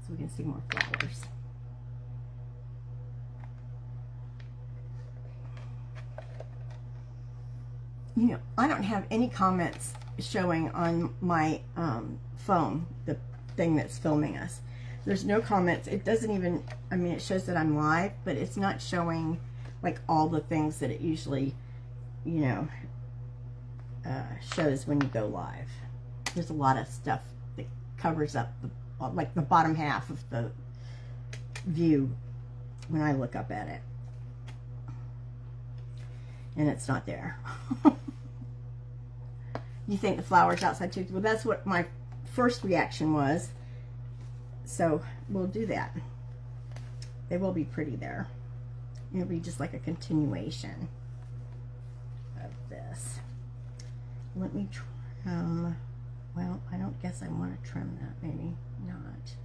so we can see more flowers. You know, I don't have any comments showing on my phone, the thing that's filming us. There's no comments. It doesn't even, I mean, it shows that I'm live, but it's not showing like all the things that it usually, you know, shows when you go live. There's a lot of stuff that covers up the, like the bottom half of the view when I look up at it. And it's not there. You think the flowers outside too? Well, that's what my first reaction was. So we'll do that. They will be pretty there. It'll be just like a continuation of this. Let me trim. Well, I don't guess I want to trim that. Maybe not.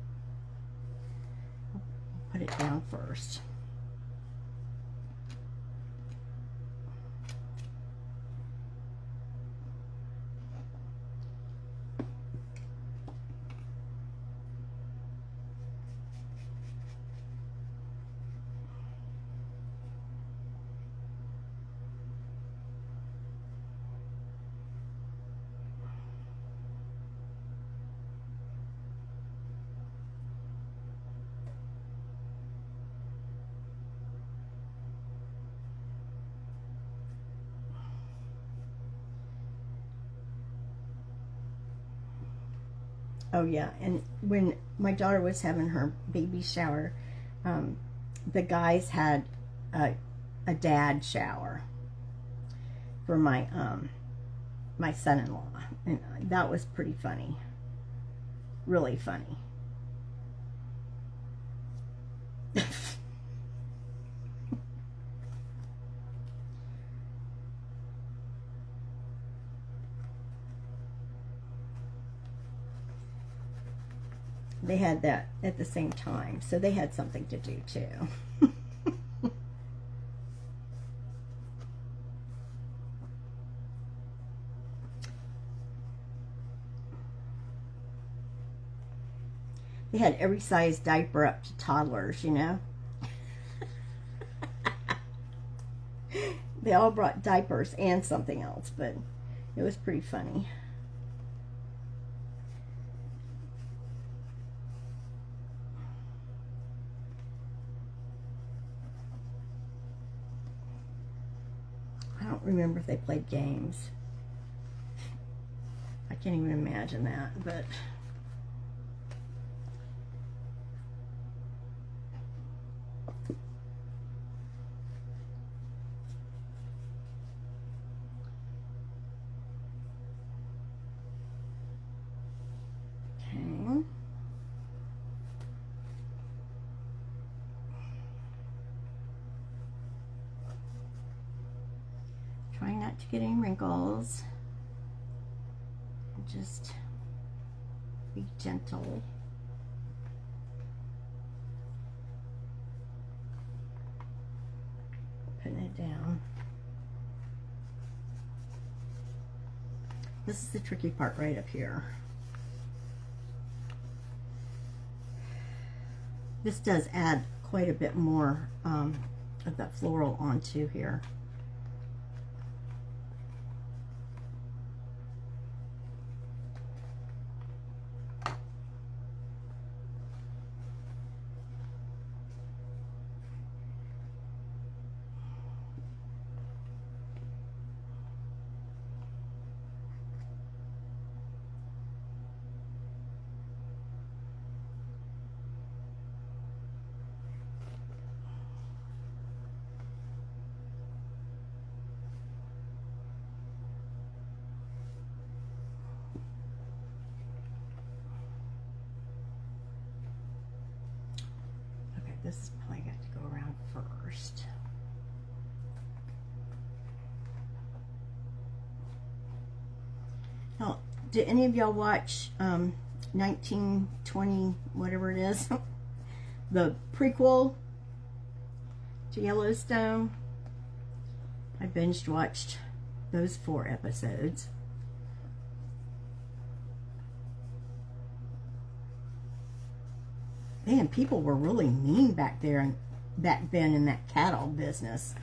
I'll put it down first. Oh yeah, and when my daughter was having her baby shower, the guys had a dad shower for my my son-in-law, and that was pretty funny, really funny. They had that at the same time, so they had something to do too. They had every size diaper up to toddlers, you know. They all brought diapers and something else, but it was pretty funny. I don't remember if they played games. I can't even imagine that, but okay. Trying not to get any wrinkles. Just be gentle. Putting it down. This is the tricky part right up here. This does add quite a bit more of that floral onto here. This is probably got to go around first. Now, did any of y'all watch 1920, whatever it is? the prequel to Yellowstone. I binged watched those 4 episodes. Man, people were really mean back there and back then in that cattle business.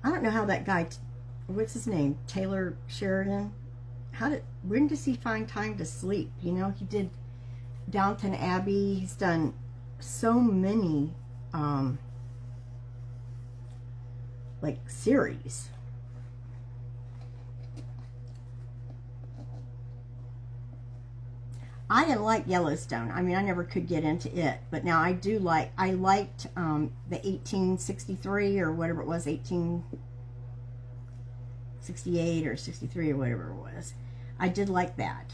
I don't know how that guy, what's his name, Taylor Sheridan, when does he find time to sleep? You know, he did Downton Abbey. He's done so many like series. I didn't like Yellowstone. I mean, I never could get into it, but now I do like, I liked the 1863 or whatever it was, 1868 or 63 or whatever it was. I did like that,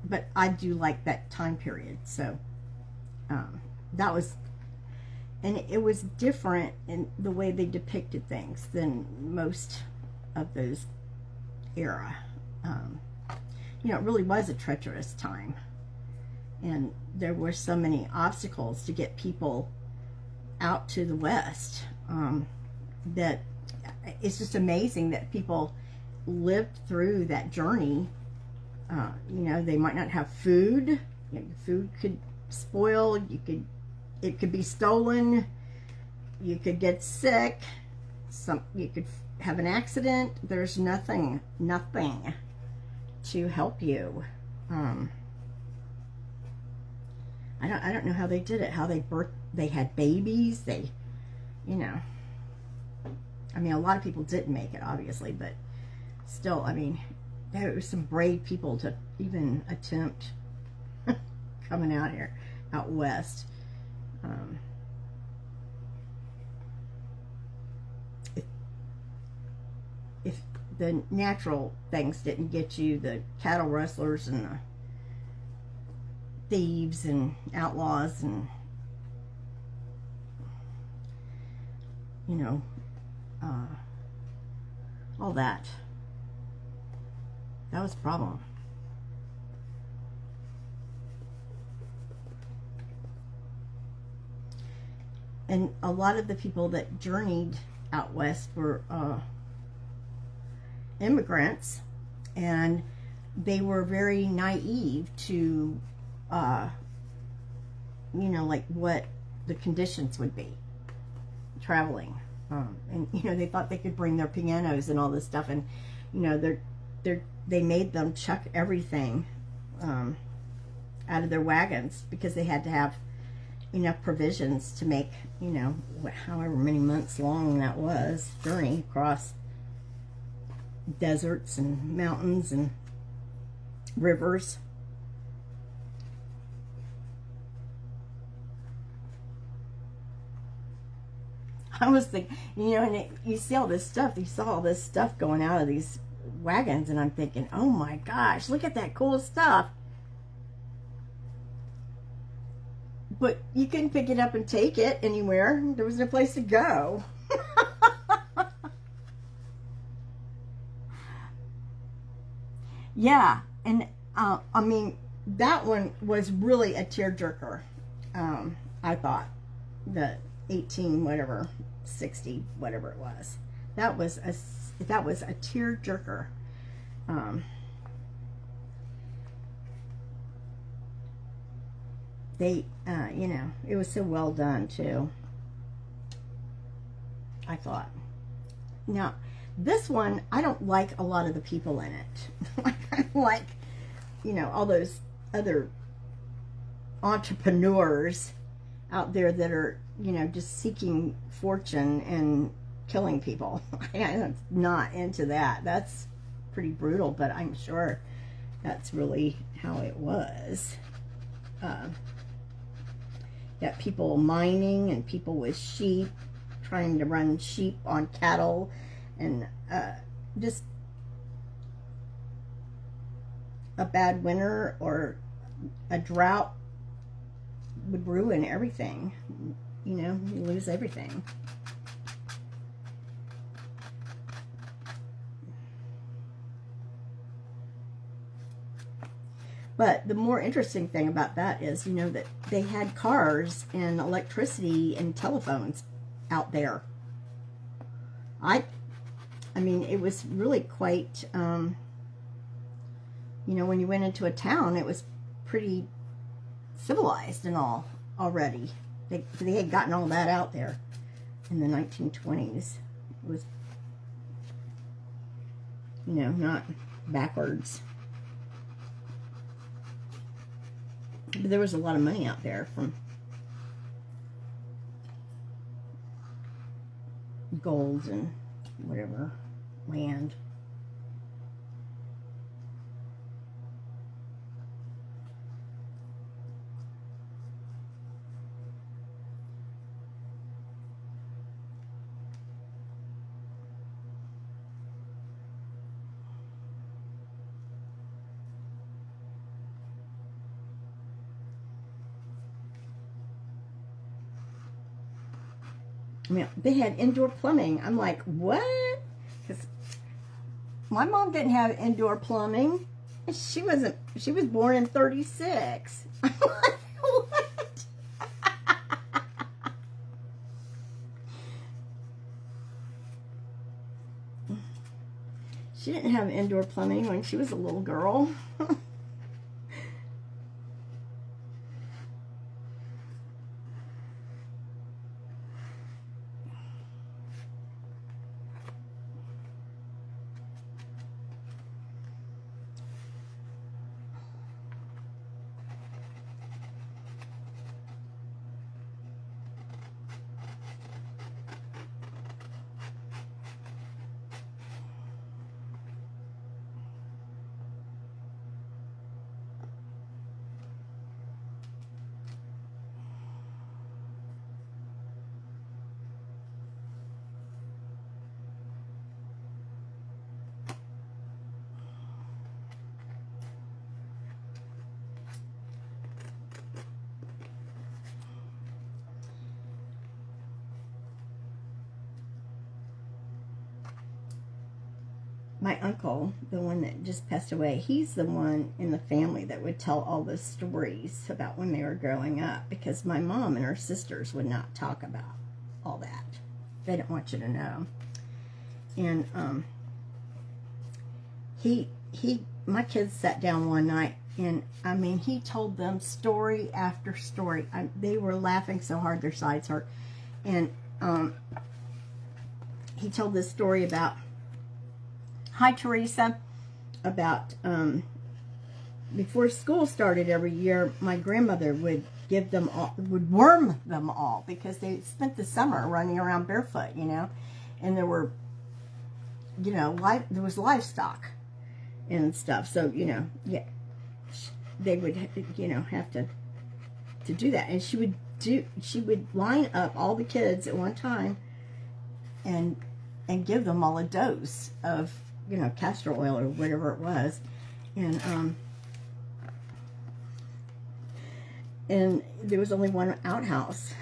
but I do like that time period. So that was, and it was different in the way they depicted things than most of those era. You know, it really was a treacherous time, and there were so many obstacles to get people out to the West, that it's just amazing that people lived through that journey. You know, they might not have food. You know, food could spoil. It could be stolen. You could get sick. You could have an accident. There's nothing to help you. I don't know how they did it. How they had babies. You know. I mean, a lot of people didn't make it, obviously, but still, I mean, there was some brave people to even attempt coming out west. If the natural things didn't get you, the cattle rustlers and the thieves and outlaws and, you know, all that was a problem. And a lot of the people that journeyed out west were immigrants, and they were very naive to you know, like what the conditions would be traveling, and you know, they thought they could bring their pianos and all this stuff, and you know, they made them chuck everything out of their wagons because they had to have enough provisions to make, you know, however many months long that was, journey across deserts and mountains and rivers. I was thinking, you know, and you see all this stuff, you saw all this stuff going out of these wagons, and I'm thinking, oh my gosh, look at that cool stuff. But you couldn't pick it up and take it anywhere. There was no place to go. Yeah, and I mean, that one was really a tearjerker. I thought the 18 whatever 60 whatever it was. That was a tearjerker. They, you know, it was so well done too, I thought. Now, this one, I don't like a lot of the people in it. I kind of like, you know, all those other entrepreneurs out there that are, you know, just seeking fortune and killing people. I'm not into that. That's pretty brutal, but I'm sure that's really how it was. Got people mining and people with sheep, trying to run sheep on cattle, and just a bad winter or a drought would ruin everything. You know, you lose everything. But the more interesting thing about that is, you know, that they had cars and electricity and telephones out there. I mean, it was really quite, you know, when you went into a town, it was pretty civilized and all already. They had gotten all that out there in the 1920s. It was, you know, not backwards. But there was a lot of money out there from gold and whatever, land. I mean, they had indoor plumbing. I'm like, what? Because my mom didn't have indoor plumbing. She was born in 36. I'm like, what? She didn't have indoor plumbing when she was a little girl. My uncle, the one that just passed away, he's the one in the family that would tell all the stories about when they were growing up, because my mom and her sisters would not talk about all that. They didn't want you to know. And my kids sat down one night, and I mean, he told them story after story. They were laughing so hard their sides hurt. And he told this story about, hi, Teresa, about before school started every year, my grandmother would give them all, would worm them all, because they spent the summer running around barefoot, you know, and there were, you know, there was livestock and stuff, so, you know, yeah, they would, you know, have to do that, and she would line up all the kids at one time and give them all a dose of, you know, castor oil or whatever it was, and there was only one outhouse.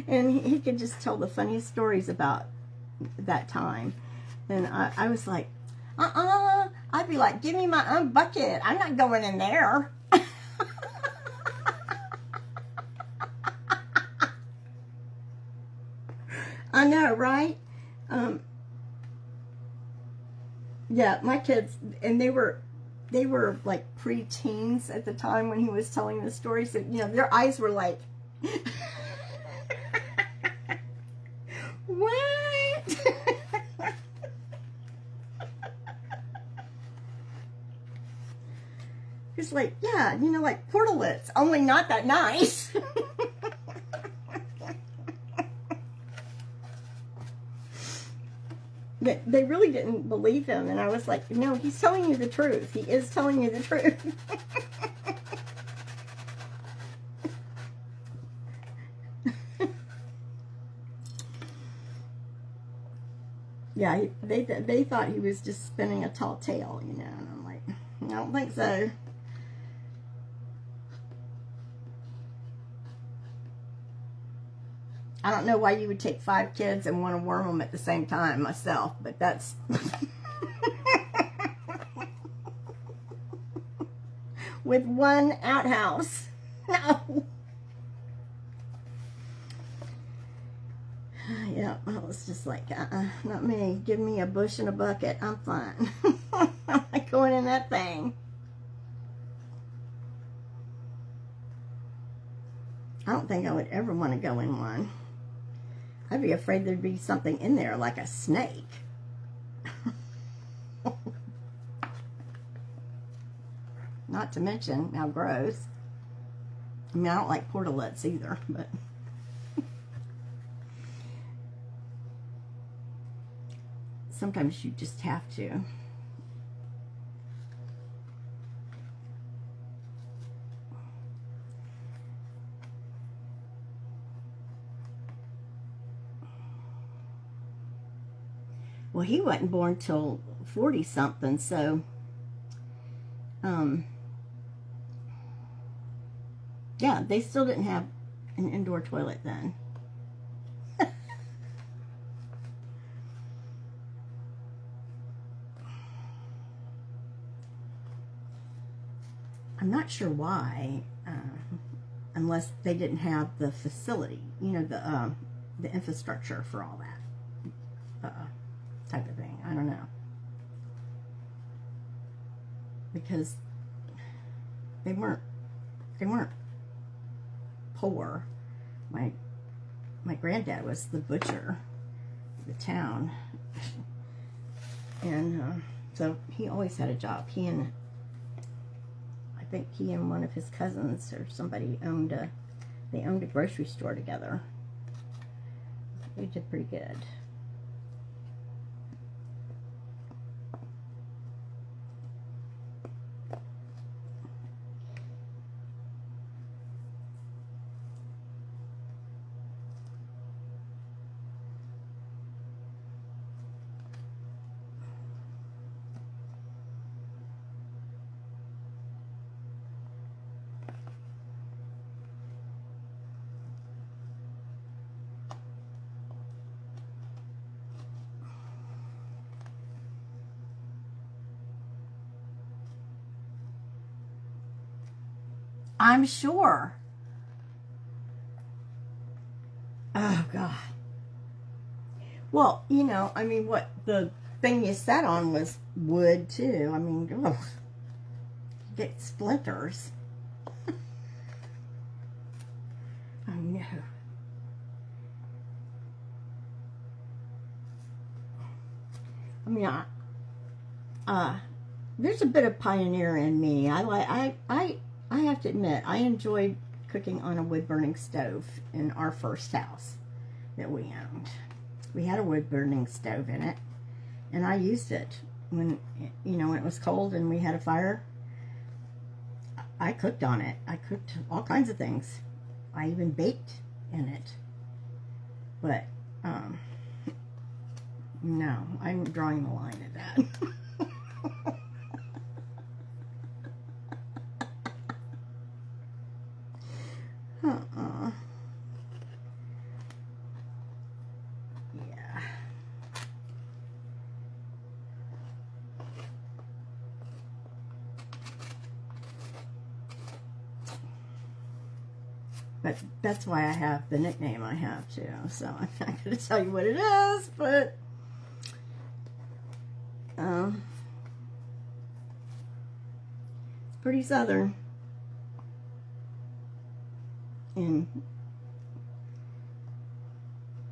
And he could just tell the funniest stories about that time. And I was like, I'd be like, give me my own bucket. I'm not going in there. I know, right? Yeah, my kids, and they were like pre-teens at the time when he was telling the story. So, you know, their eyes were like, what? It's like, yeah, you know, like portalets, only not that nice. They really didn't believe him, and I was like, no, he's telling you the truth. He is telling you the truth. Yeah, they thought he was just spinning a tall tale, you know, and I'm like, I don't think so. I don't know why you would take 5 kids and want to worm them at the same time myself, but that's... with one outhouse. No. Yeah, I was just like, not me. Give me a bush and a bucket. I'm fine. I'm not going in that thing. I don't think I would ever want to go in one. I'd be afraid there'd be something in there, like a snake. Not to mention how gross. I mean, I don't like portalettes either, but... sometimes you just have to. Well, he wasn't born till 40-something, so... yeah, they still didn't have an indoor toilet then. I'm not sure why, unless they didn't have the facility, you know, the infrastructure for all that type of thing. I don't know, because they weren't poor. My granddad was the butcher of the town, and so he always had a job. I think he and one of his cousins or somebody owned a grocery store together. They did pretty good. I'm sure. Oh, God. Well, you know, I mean, what the thing you sat on was wood, too. I mean, ugh, you get splinters. Oh, no. I mean, there's a bit of pioneer in me. I have to admit, I enjoyed cooking on a wood-burning stove in our first house that we owned. We had a wood-burning stove in it, and I used it when, you know, when it was cold and we had a fire. I cooked on it. I cooked all kinds of things. I even baked in it. But, no, I'm drawing the line at that. Yeah. But that's why I have the nickname I have too. So I'm not going to tell you what it is, but it's pretty southern. And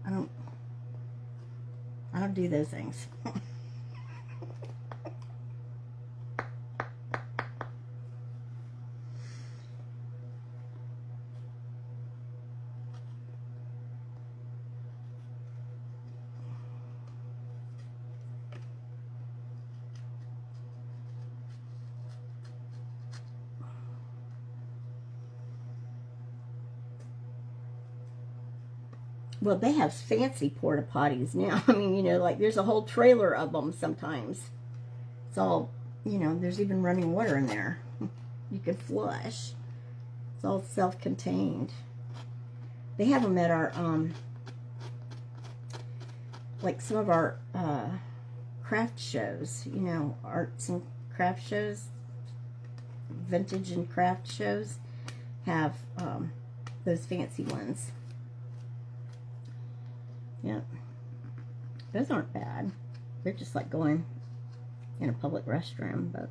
I don't do those things. Well, they have fancy porta potties now. I mean, you know, like there's a whole trailer of them sometimes. It's all, you know, there's even running water in there. You can flush. It's all self-contained. They have them at our, like some of our craft shows, you know, arts and craft shows. vintage and craft shows have those fancy ones. Yep. Those aren't bad. They're just like going in a public restroom, but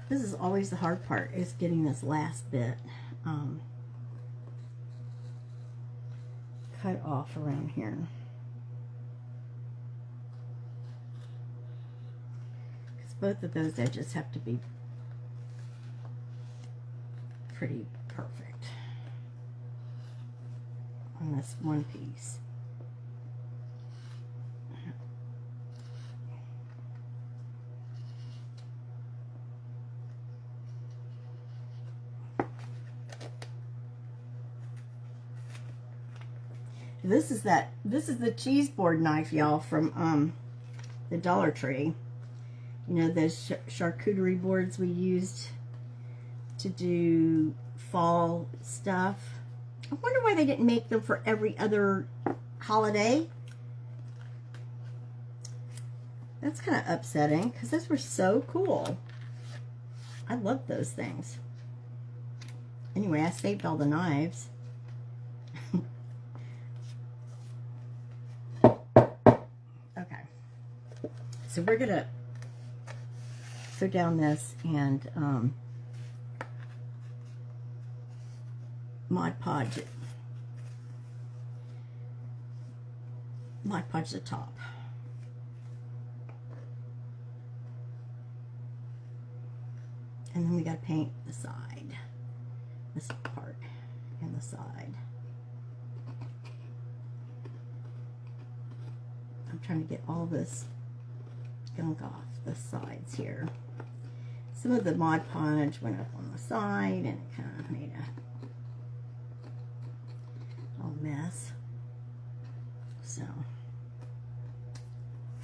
this is always the hard part, is getting this last bit cut off around here. Because both of those edges have to be pretty perfect on this one piece. This is the cheese board knife, y'all, from the Dollar Tree. You know, those charcuterie boards we used to do fall stuff. I wonder why they didn't make them for every other holiday. That's kind of upsetting, because those were so cool. I loved those things. Anyway, I saved all the knives. So we're going to go down this and Mod Podge it. Mod Podge the top. And then we got to paint the side. This part and the side. I'm trying to get all this gunk off the sides here. Some of the Mod Podge went up on the side and it kind of made a mess. So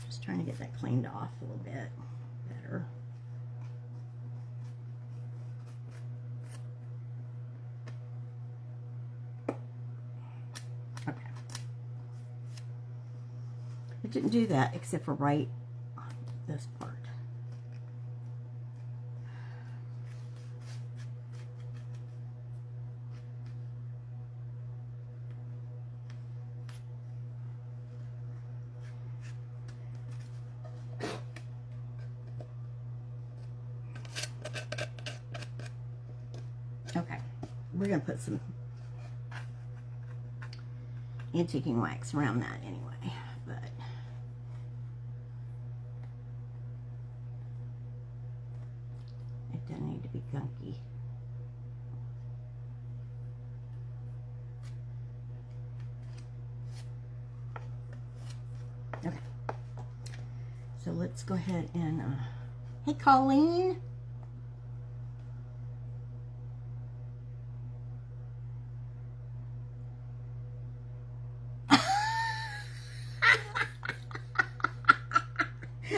just trying to get that cleaned off a little bit better. Okay. I didn't do that except for right this part. Okay, we're going to put some antiquing wax around that anyway, but it doesn't need to be gunky. Okay, so let's go ahead and, hey Colleen.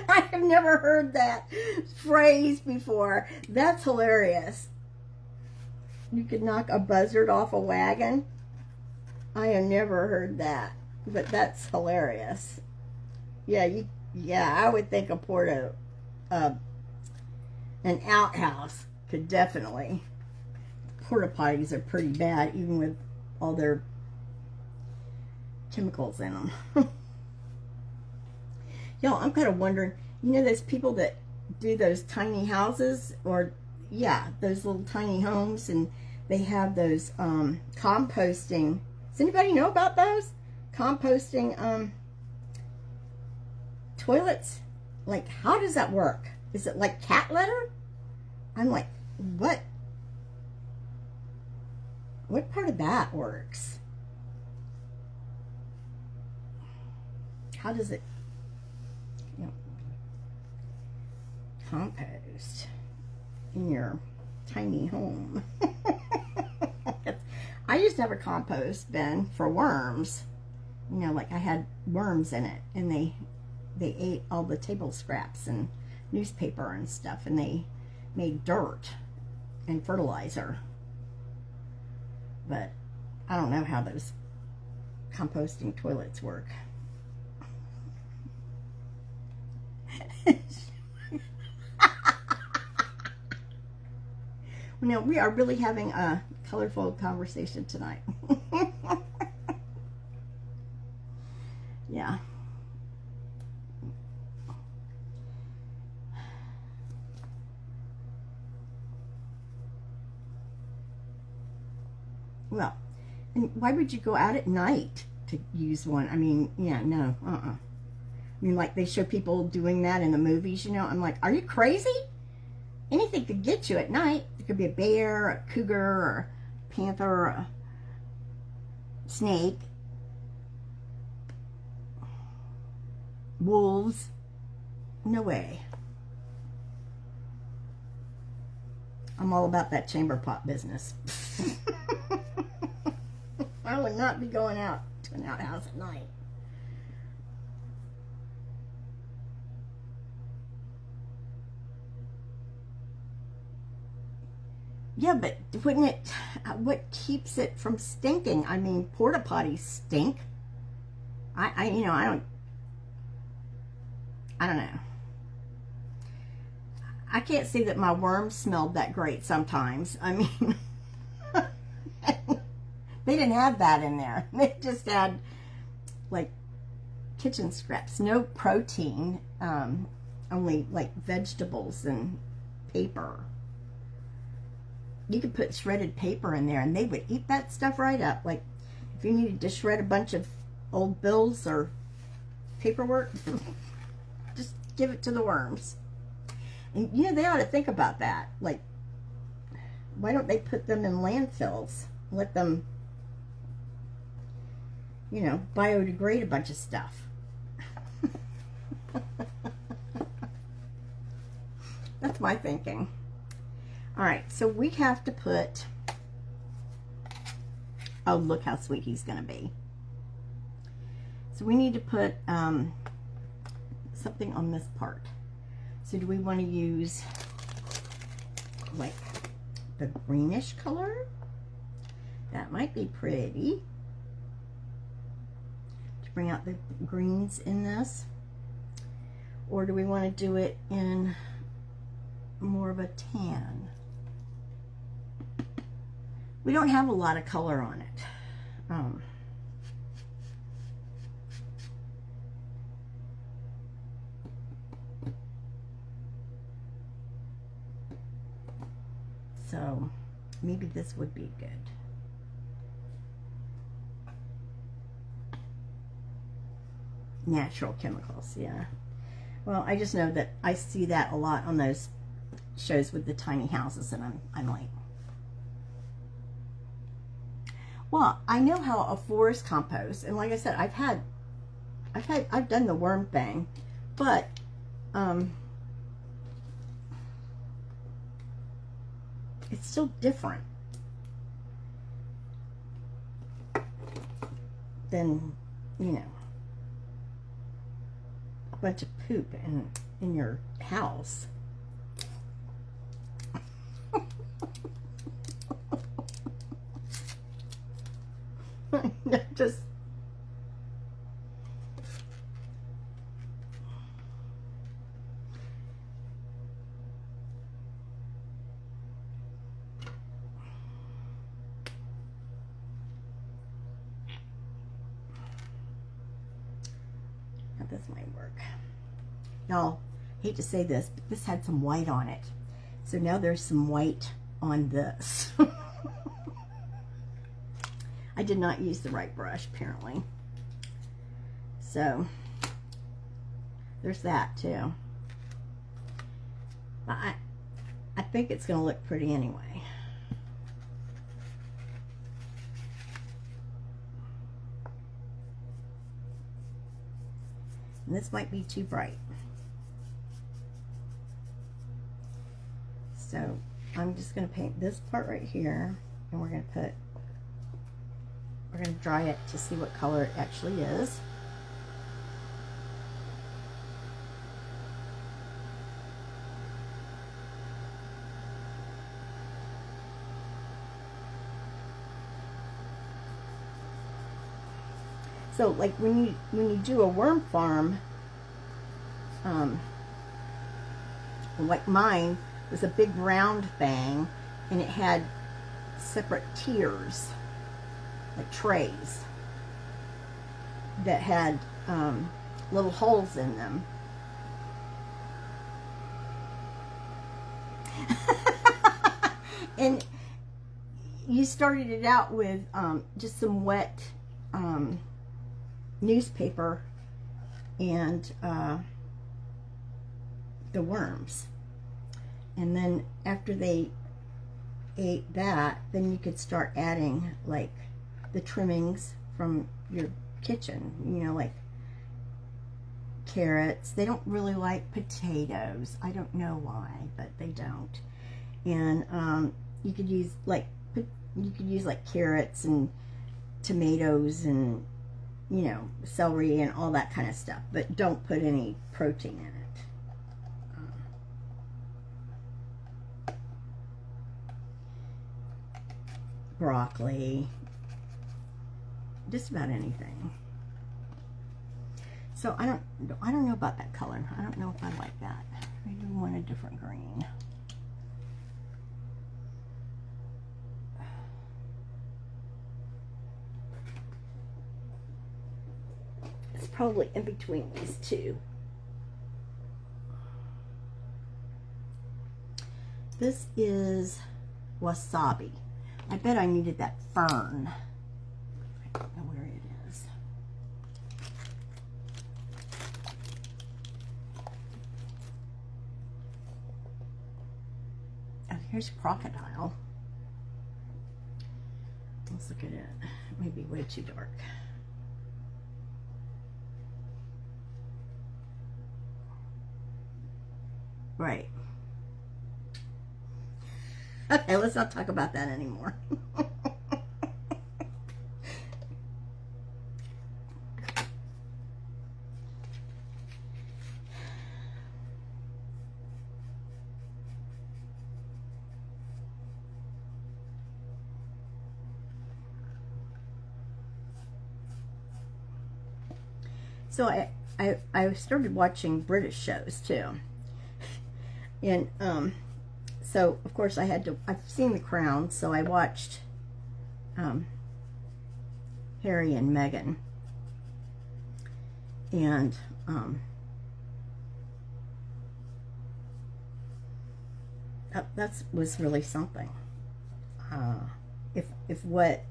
I have never heard that phrase before. That's hilarious. You could knock a buzzard off a wagon. I have never heard that, but that's hilarious. Yeah, I would think an outhouse could definitely. Porta potties are pretty bad, even with all their chemicals in them. Y'all, I'm kind of wondering, you know those people that do those tiny houses, or, yeah, those little tiny homes, and they have those composting. Does anybody know about those? composting toilets. Like, how does that work? Is it like cat litter? I'm like, what part of that works? How does it, you know, compost in your tiny home? I used to have a compost bin for worms. You know, like I had worms in it, and they ate all the table scraps and newspaper and stuff, and they made dirt and fertilizer. But I don't know how those composting toilets work. Now, we are really having a colorful conversation tonight. Yeah. Well, and why would you go out at night to use one? I mean, yeah, no, I mean, like, they show people doing that in the movies, you know. I'm like, are you crazy? Anything could get you at night. It could be a bear, a cougar, or a panther, or a snake. Wolves. No way. I'm all about that chamber pot business. I would not be going out to an outhouse at night. Yeah, but wouldn't it, what keeps it from stinking? I mean, porta potties stink. You know, I don't know. I can't say that my worms smelled that great sometimes. I mean, they didn't have that in there. They just had, like, kitchen scraps. No protein, only, like, vegetables and paper. You could put shredded paper in there, and they would eat that stuff right up. Like, if you needed to shred a bunch of old bills or paperwork, just give it to the worms. And, you know, they ought to think about that. Like, why don't they put them in landfills? Let them, you know, biodegrade a bunch of stuff. That's my thinking. All right, so we have to put, oh, look how sweet he's going to be. So we need to put something on this part. So do we want to use, like, the greenish color? That might be pretty to bring out the greens in this. Or do we want to do it in more of a tan? We don't have a lot of color on it. So maybe this would be good. Natural chemicals, yeah. Well, I just know that I see that a lot on those shows with the tiny houses, and I'm like, well, I know how a forest compost, and like I said, I've done the worm thing, but it's still different than, you know, a bunch of poop in your house. Just now this might work. Y'all, hate to say this, but this had some white on it. So now there's some white on this. I did not use the right brush, apparently. So there's that too. I think it's going to look pretty anyway. And this might be too bright. So I'm just going to paint this part right here, and we're going to dry it to see what color it actually is. So like when you do a worm farm, like mine was a big round thing, and it had separate tiers, like trays that had little holes in them. And you started it out with just some wet newspaper and the worms, and then after they ate that, then you could start adding like the trimmings from your kitchen, you know, like carrots. They don't really like potatoes. I don't know why, but they don't. And you could use like carrots and tomatoes and, you know, celery and all that kind of stuff, but don't put any protein in it. Broccoli, just about anything. So I don't know about that color. I don't know if I like that. I do want a different green. It's probably in between these two. This is wasabi. I bet I needed that fern. I don't know where it is. Oh, here's crocodile. Let's look at it. It may be way too dark. Right. Okay, let's not talk about that anymore. So I started watching British shows too. And so of course I've seen The Crown, so I watched Harry and Meghan, and that was really something. If what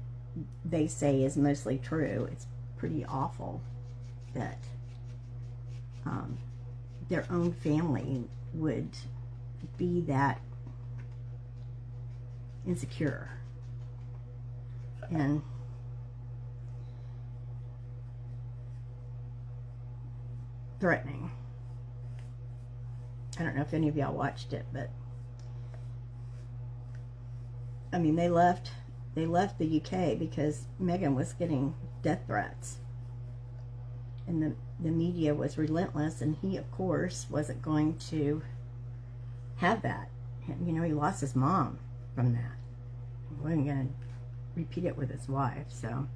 they say is mostly true, it's pretty awful that their own family would be that insecure and threatening. I don't know if any of y'all watched it, but I mean, they left the UK because Meghan was getting death threats, and the media was relentless, and he of course wasn't going to have that. You know, he lost his mom from that. He wasn't going to repeat it with his wife, so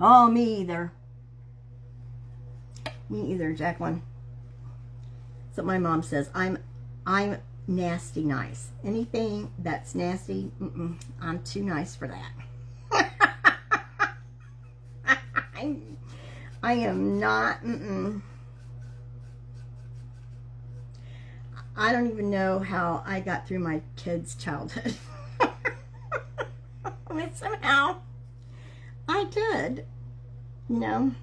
oh, me either. Me either, Jacqueline. So my mom says, I'm nasty nice. Anything that's nasty, I'm too nice for that. I am not, I don't even know how I got through my kids' childhood. I mean, somehow I did. You know,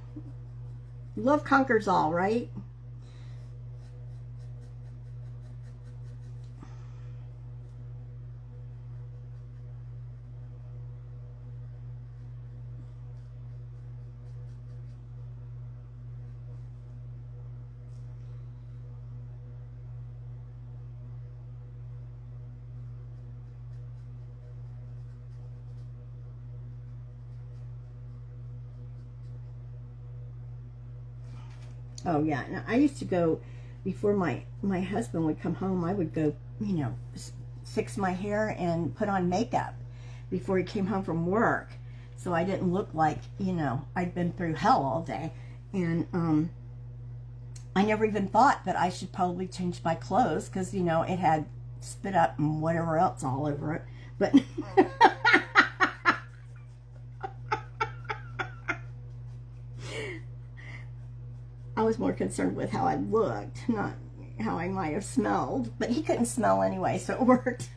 love conquers all, right? Oh yeah, and I used to go before my husband would come home. I would go, you know, fix my hair and put on makeup before he came home from work, so I didn't look like, you know, I'd been through hell all day. And I never even thought that I should probably change my clothes because, you know, it had spit up and whatever else all over it. But I was more concerned with how I looked, not how I might have smelled. But he couldn't smell anyway, so it worked.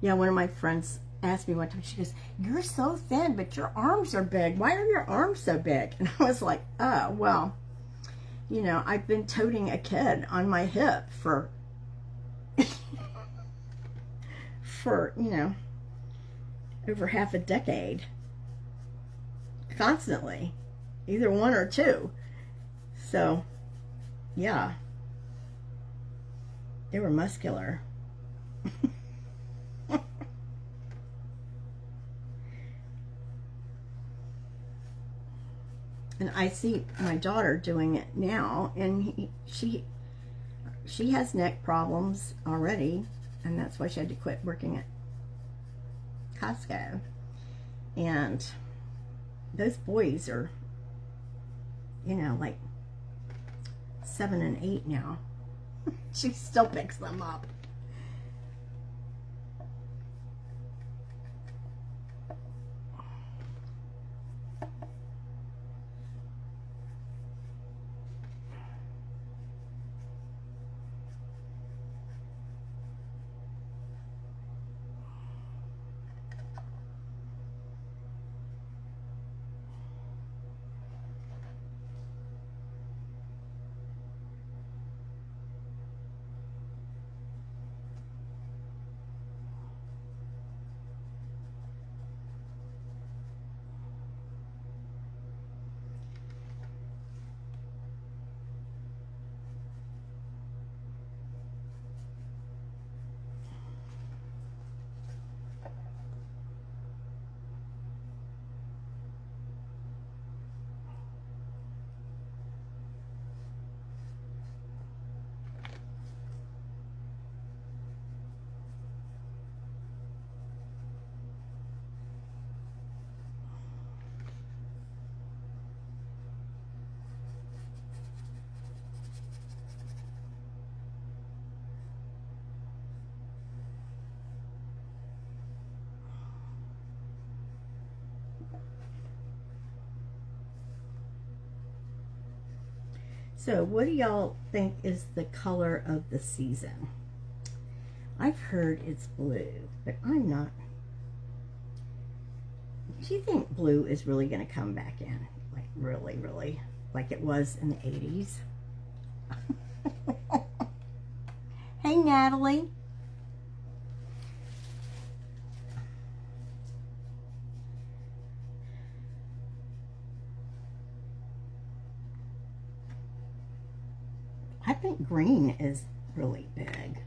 Yeah, one of my friends asked me one time, she goes, "You're so thin, but your arms are big. Why are your arms so big?" And I was like, oh, well, you know, I've been toting a kid on my hip for, you know, over half a decade. Constantly. Either one or two. So, yeah. They were muscular. And I see my daughter doing it now, and she has neck problems already, and that's why she had to quit working at Costco. And those boys are, you know, like 7 and 8 now. She still picks them up. So what do y'all think is the color of the season? I've heard it's blue, but I'm not. Do you think blue is really going to come back in? Like really, really? Like it was in the 80s? Hey, Natalie. I think green is really big.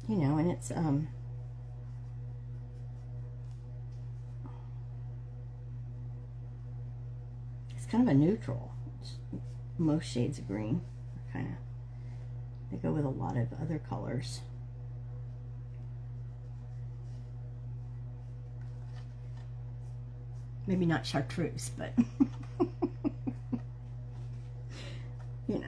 You know, and it's kind of a neutral. Most shades of green are kind of, they go with a lot of other colors. Maybe not chartreuse, but you know.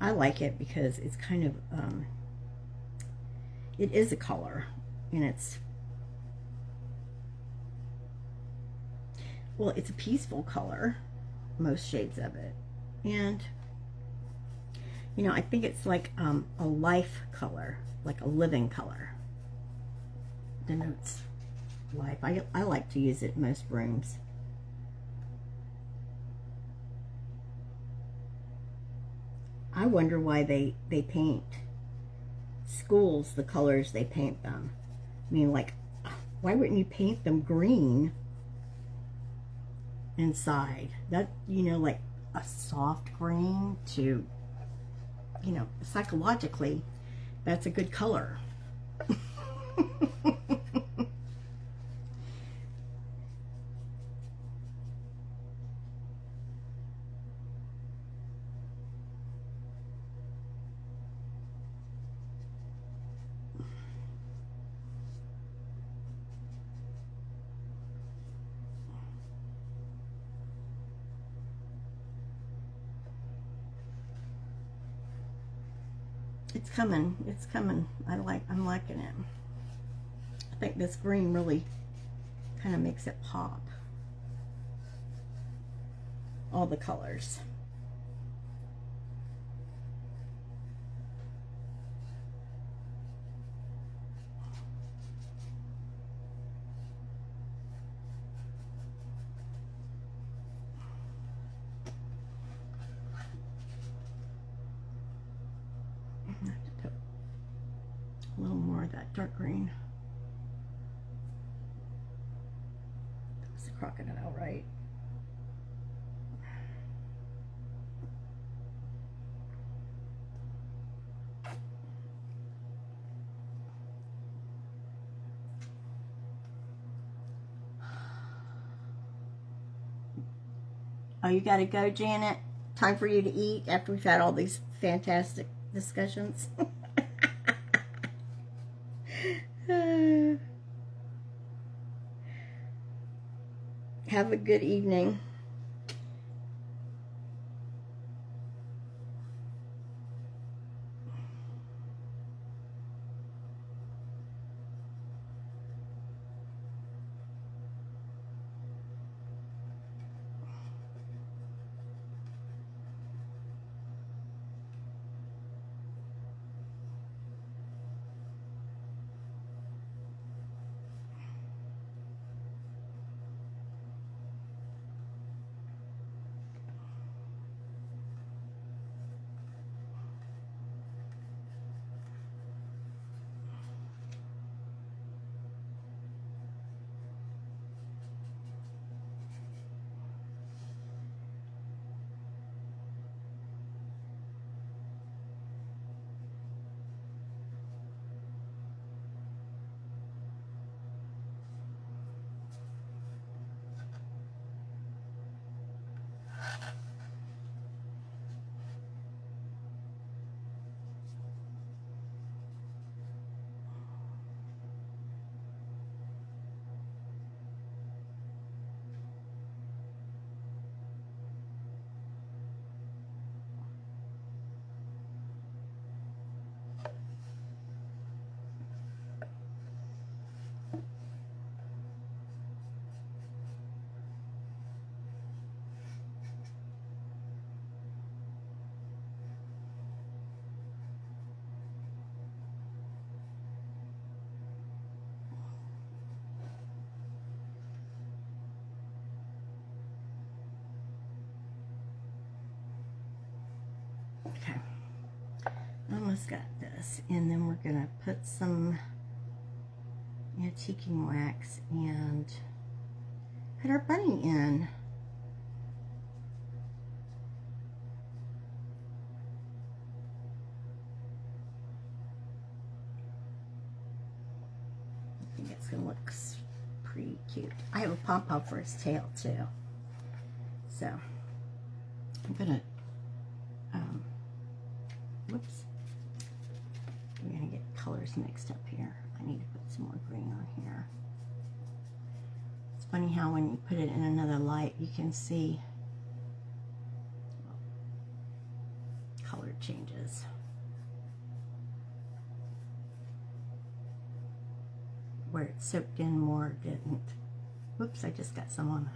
I like it because it's kind of, it is a color, and it's, well, it's a peaceful color, most shades of it. And, you know, I think it's like a life color, like a living color. Denotes life. I like to use it in most rooms. I wonder why they paint schools the colors they paint them. I mean, like, why wouldn't you paint them green inside? That, you know, like a soft green to, you know, psychologically, that's a good color. It's coming. It's coming. I'm liking it. I think this green really kind of makes it pop. All the colors. I have to put a little more of that dark green. That's the crocodile, right? Oh, you gotta go, Janet? Time for you to eat after we've had all these fantastic discussions. Have a good evening. Okay. Almost got this. And then we're going to put some antiquing wax and put our bunny in. I think it's going to look pretty cute. I have a pom-pom for his tail too. So I'm going to, whoops. We're going to get colors mixed up here. I need to put some more green on here. It's funny how when you put it in another light, you can see color changes. Where it soaked in more, didn't. Whoops, I just got some on that.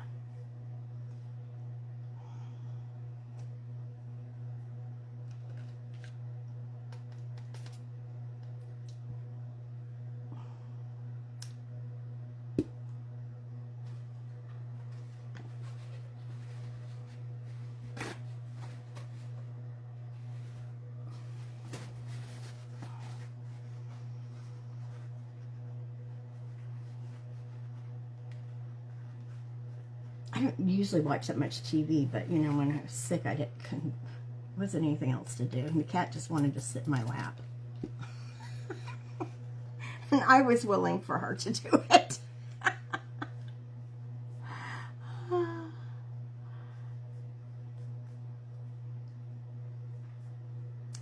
I don't usually watch that much TV, but you know, when I was sick, wasn't anything else to do. And the cat just wanted to sit in my lap. And I was willing for her to do it.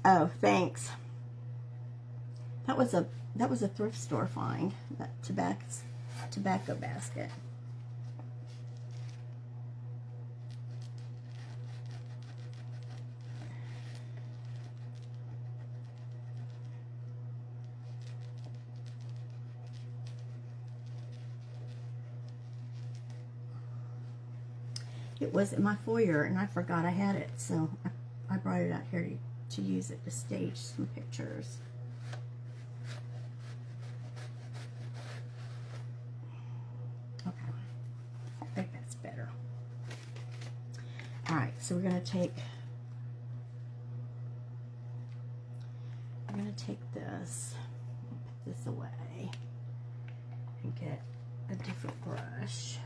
Oh, thanks. That was a thrift store find, that tobacco basket. It was in my foyer, and I forgot I had it, so I brought it out here to use it to stage some pictures. Okay, I think that's better. All right, so we're going to take this, put this away, and get a different brush.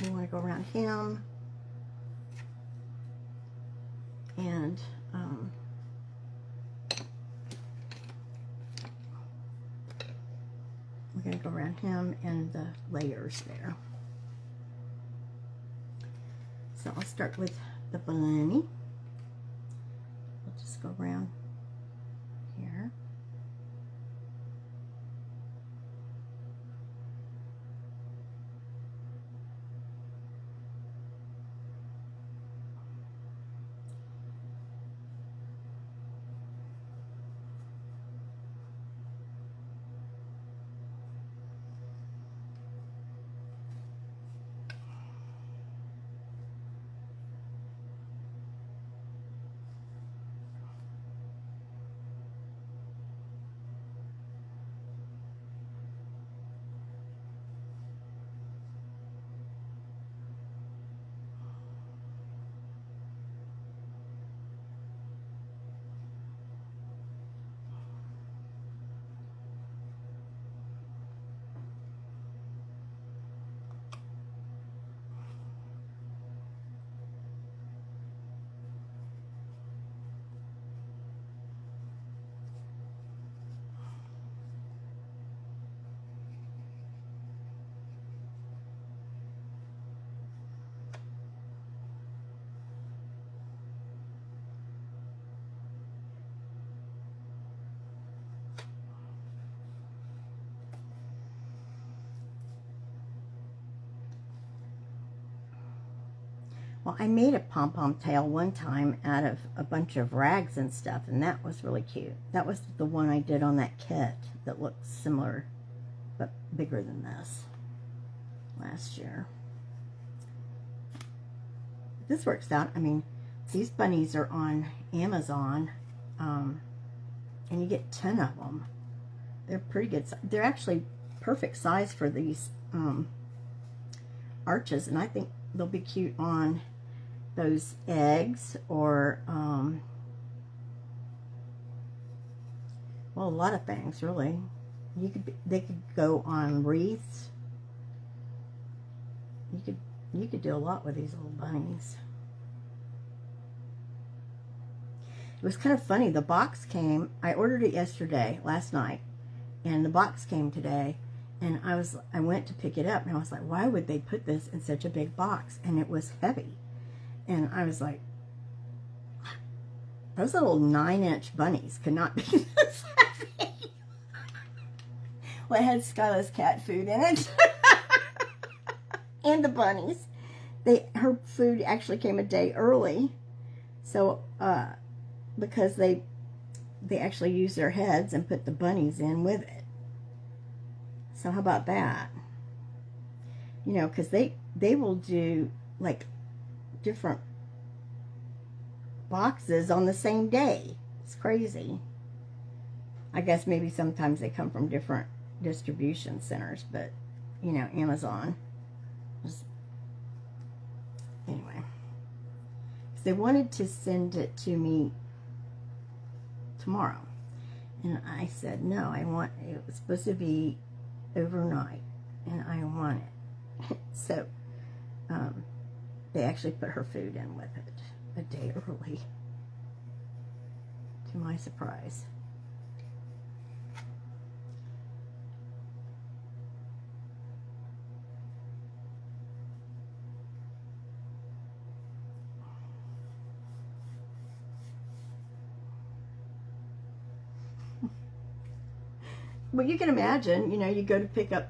You want to go around him, and we're going to go around him and the layers there. So I'll start with the bunny. We'll just go around here. Well, I made a pom-pom tail one time out of a bunch of rags and stuff, and that was really cute. That was the one I did on that kit that looked similar, but bigger than this last year. This works out. I mean, these bunnies are on Amazon, and you get 10 of them. They're pretty good. They're actually perfect size for these arches, and I think they'll be cute on those eggs, or well, a lot of things really. They could go on wreaths. You could do a lot with these little bunnies. It was kind of funny. The box came. I ordered it last night, and the box came today. And I went to pick it up, and I was like, why would they put this in such a big box? And it was heavy. And I was like, those little 9-inch bunnies could not be this heavy. Well, it had Skyla's cat food in it. And the bunnies. Her food actually came a day early. So, because they actually used their heads and put the bunnies in with it. So how about that? You know, because they will do like different boxes on the same day. It's crazy. I guess maybe sometimes they come from different distribution centers, but you know, Amazon. Anyway, so they wanted to send it to me tomorrow, and I said no. It was supposed to be overnight, and I want it. So they actually put her food in with it a day early, to my surprise. Well, you can imagine, you know, you go to pick up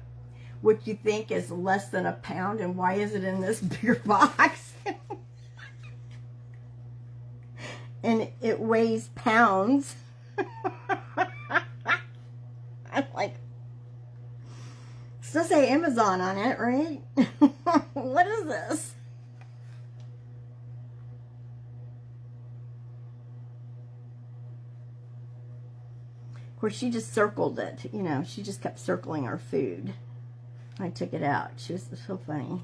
what you think is less than a pound, and why is it in this bigger box? And it weighs pounds. I'm like, it's supposed to say Amazon on it, right? What is this? Of course, she just circled it, you know, she just kept circling her food. I took it out. She was so funny.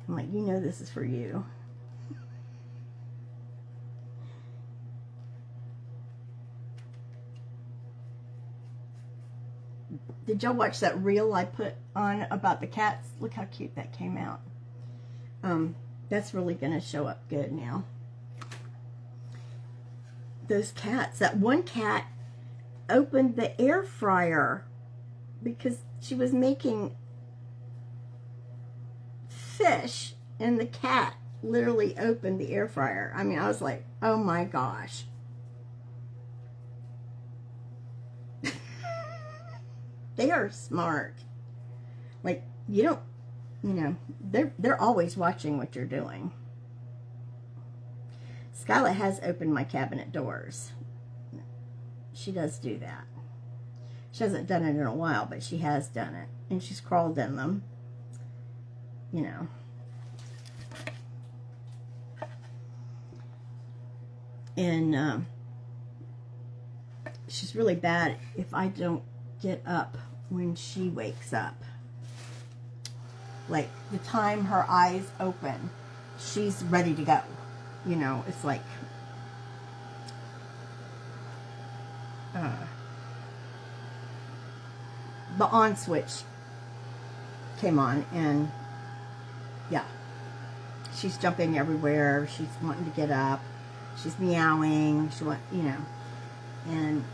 I'm like, you know this is for you. Did y'all watch that reel I put on about the cats? Look how cute that came out. That's really going to show up good now. Those cats. That one cat opened the air fryer because she was making fish, and the cat literally opened the air fryer. I mean, I was like, oh my gosh. They are smart. Like, you don't, you know, they're always watching what you're doing. Skyla has opened my cabinet doors. She does do that. She hasn't done it in a while, but she has done it. And she's crawled in them. You know. And she's really bad if I don't get up when she wakes up. Like, the time her eyes open, she's ready to go. You know, it's like... the on switch came on, and yeah, she's jumping everywhere. She's wanting to get up. She's meowing. She want, you know, and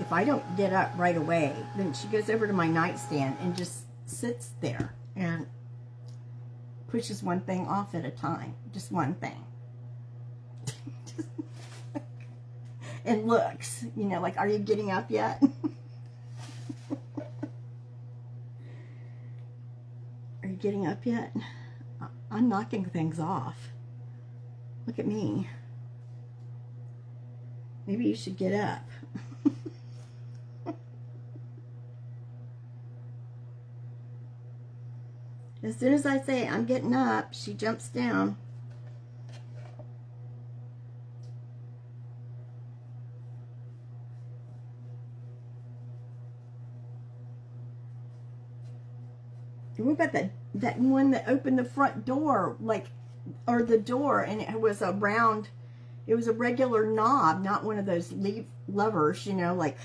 if I don't get up right away, then she goes over to my nightstand and just sits there and pushes one thing off at a time, just one thing, and looks, you know, like, are you getting up yet? Are you getting up yet? I'm knocking things off. Look at me. Maybe you should get up. As soon as I say I'm getting up, she jumps down. What about that one that opened the front door like or the door, and it was a round, it was a regular knob, not one of those leaf levers, you know, like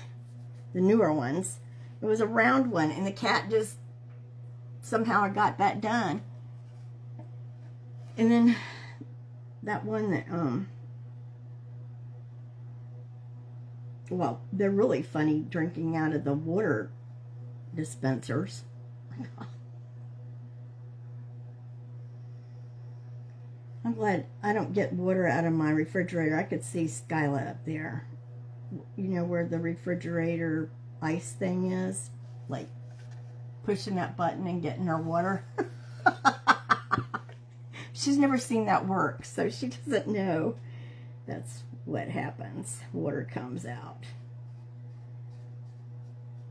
the newer ones. It was a round one, and the cat just, somehow I got that done. And then that one that, well, they're really funny drinking out of the water dispensers. I'm glad I don't get water out of my refrigerator. I could see Skyla up there. You know where the refrigerator ice thing is? Like pushing that button and getting her water. She's never seen that work, so she doesn't know that's what happens. Water comes out.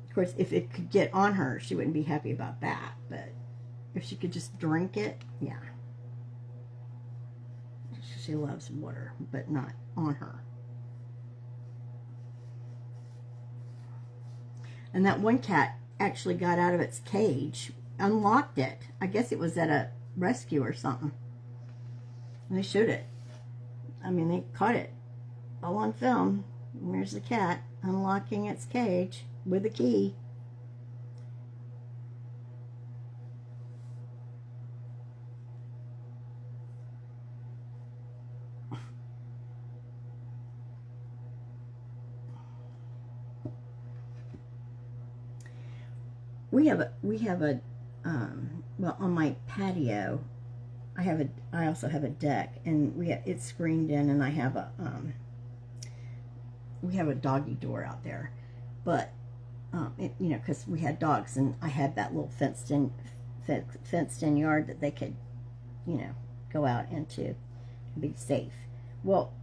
Of course, if it could get on her, she wouldn't be happy about that. But if she could just drink it, yeah. She loves water, but not on her. And that one cat actually got out of its cage, unlocked it. I guess it was at a rescue or something. And they showed it. I mean, they caught it all on film. There's the cat unlocking its cage with a key. We have a well, on my patio, I also have a deck, and it's screened in, and I have a we have a doggy door out there, but you know, because we had dogs, and I had that little fenced in yard that they could, you know, go out into and be safe. Well,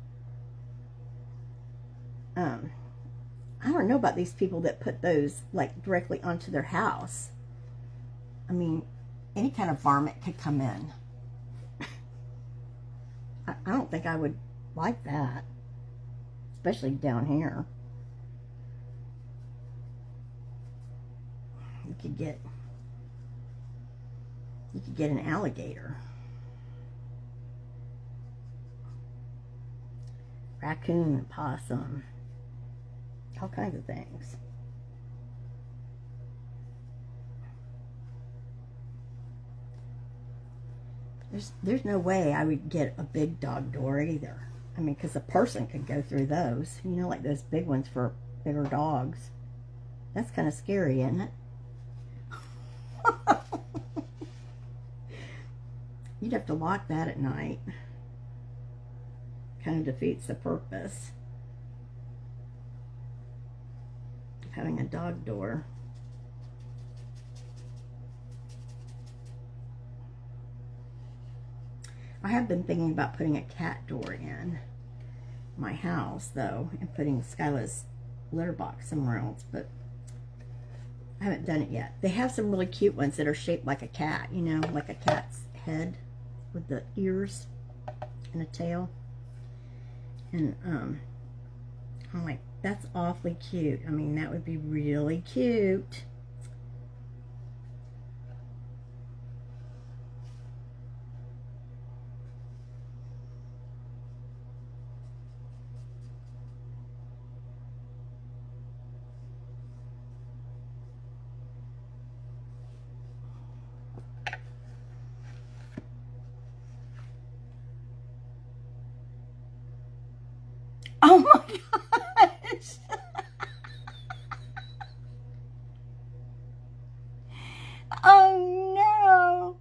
I don't know about these people that put those like directly onto their house. I mean, any kind of varmint could come in. I don't think I would like that, especially down here. You could get an alligator, raccoon, possum, all kinds of things. There's no way I would get a big dog door either. I mean, because a person could go through those, you know, like those big ones for bigger dogs. That's kind of scary, isn't it? You'd have to lock that at night. Kind of defeats the purpose of having a dog door. I have been thinking about putting a cat door in my house, though, and putting Skyla's litter box somewhere else, but I haven't done it yet. They have some really cute ones that are shaped like a cat, you know, like a cat's head with the ears and a tail. And I'm like, that's awfully cute. I mean, that would be really cute. Oh my gosh. Oh no.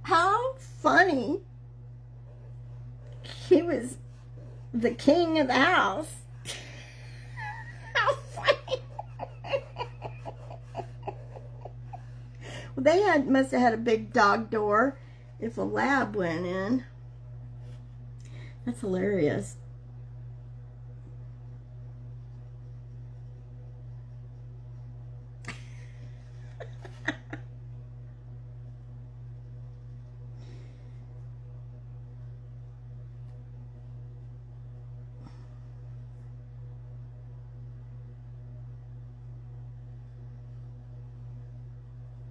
How funny. He was the king of the house. How funny. Well, they must have had a big dog door if a lab went in. That's hilarious.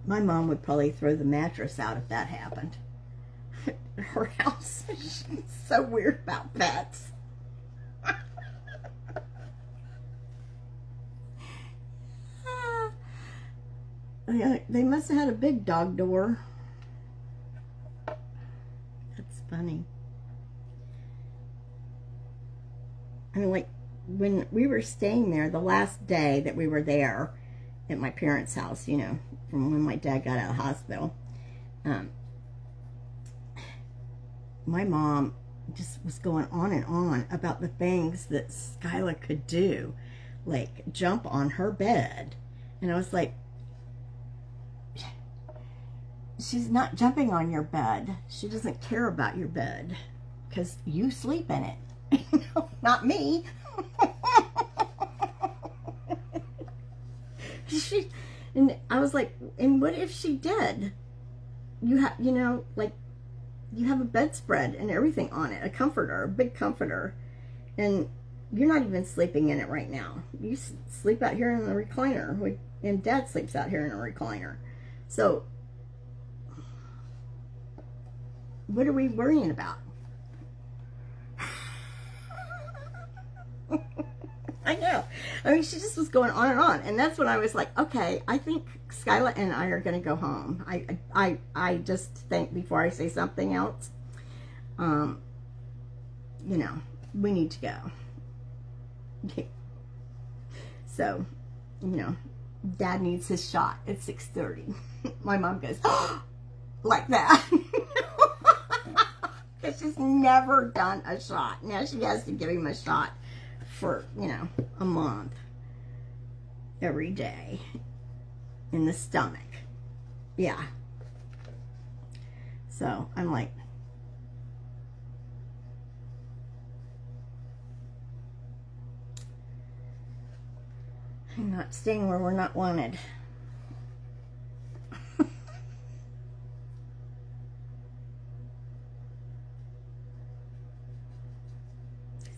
My mom would probably throw the mattress out if that happened. her house. She's so weird about pets. They must have had a big dog door. That's funny. I mean, like, when we were staying there, the last day that we were there at my parents' house, you know, from when my dad got out of the hospital, my mom just was going on and on about the things that Skyla could do, like jump on her bed. And I was like, she's not jumping on your bed. She doesn't care about your bed because you sleep in it. You know, not me. And I was like, and what if she did? You have, you know, like, you have a bedspread and everything on it, a comforter, a big comforter, and you're not even sleeping in it right now. You sleep out here in the recliner, and Dad sleeps out here in a recliner. So, what are we worrying about? I know. I mean, she just was going on and on. And that's when I was like, okay, I think Skyla and I are going to go home. I just think before I say something else, you know, we need to go. So, you know, Dad needs his shot at 6:30. My mom goes, oh, like that. Because she's never done a shot. Now she has to give him a shot for, you know, a month every day in the stomach. Yeah. So I'm like, I'm not staying where we're not wanted.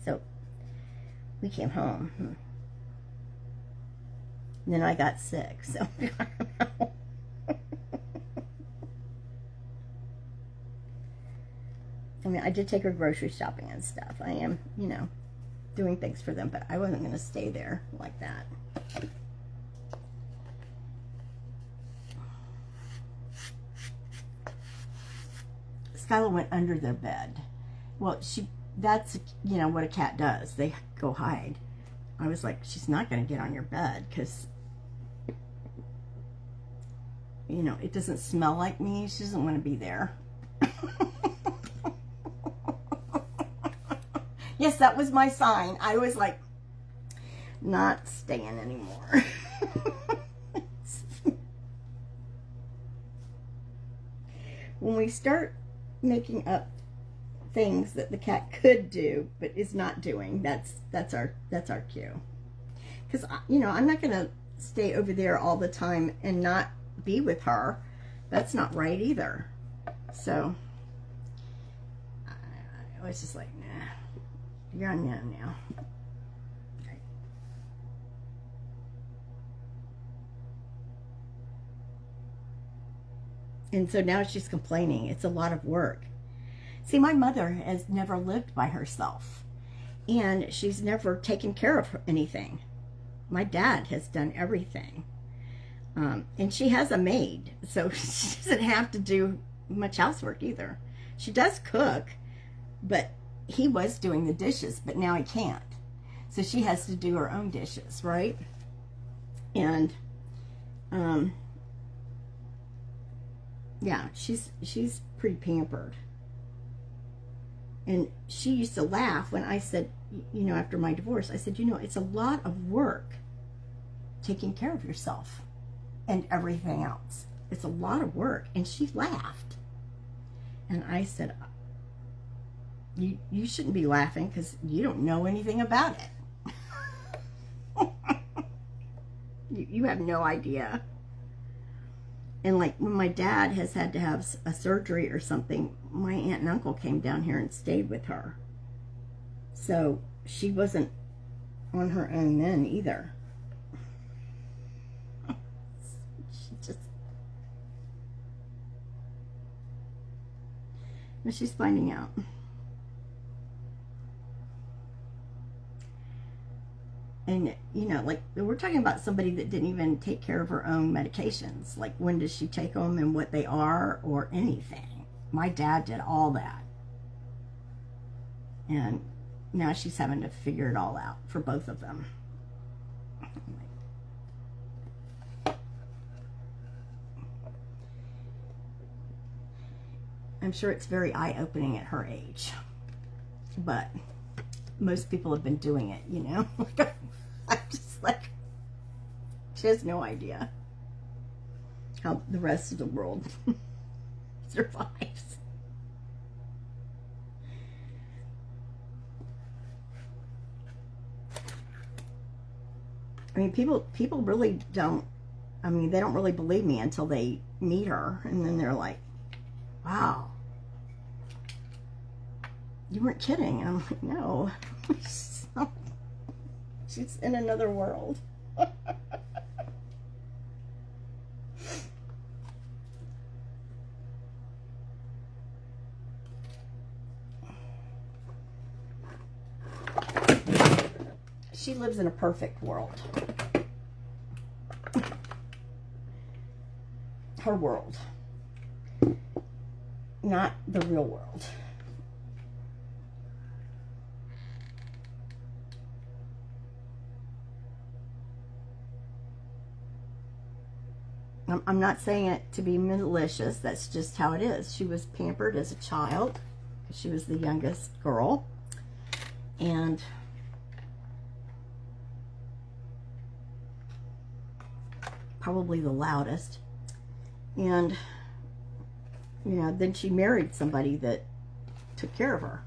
So we came home. And then I got sick, so I don't know. I mean, I did take her grocery shopping and stuff. I am, you know, doing things for them, but I wasn't going to stay there like that. Skyla went under the bed. Well, that's, you know, what a cat does. They go hide. I was like, she's not going to get on your bed because, you know, it doesn't smell like me. She doesn't want to be there. Yes, that was my sign. I was like, not staying anymore. When we start making up things that the cat could do but is not doing, that's our cue. Because, you know, I'm not going to stay over there all the time and not be with her. That's not right either. So I was just like, nah, you're on now. Okay. And so now she's complaining. It's a lot of work. See, my mother has never lived by herself, and she's never taken care of anything. My dad has done everything. And she has a maid, so she doesn't have to do much housework either. She does cook, but he was doing the dishes, but now he can't. So she has to do her own dishes, right? And, yeah, she's pretty pampered. And she used to laugh when I said, you know, after my divorce, I said, you know, it's a lot of work taking care of yourself and everything else. It's a lot of work. And she laughed. And I said, you shouldn't be laughing because you don't know anything about it. You have no idea. And like when my dad has had to have a surgery or something, my aunt and uncle came down here and stayed with her. So she wasn't on her own then either. But she's finding out. And, you know, like, we're talking about somebody that didn't even take care of her own medications. Like, when does she take them and what they are or anything. My dad did all that. And now she's having to figure it all out for both of them. I'm sure it's very eye-opening at her age. But most people have been doing it, you know? I'm just like, she has no idea how the rest of the world survives. I mean, people really don't, I mean, they don't really believe me until they meet her, and then they're like, wow, you weren't kidding. And I'm like, no. She's in another world. She lives in a perfect world. Her world. Not the real world. I'm not saying it to be malicious. That's just how it is. She was pampered as a child. She was the youngest girl. And probably the loudest. And, you know, then she married somebody that took care of her.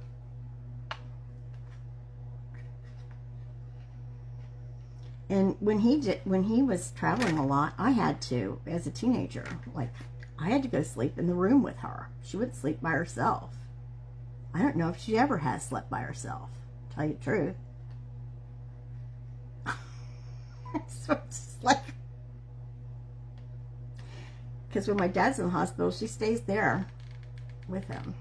And when he was traveling a lot, I had to, as a teenager, like, I had to go sleep in the room with her. She wouldn't sleep by herself. I don't know if she ever has slept by herself, to tell you the truth. So it's like, because when my dad's in the hospital, she stays there with him.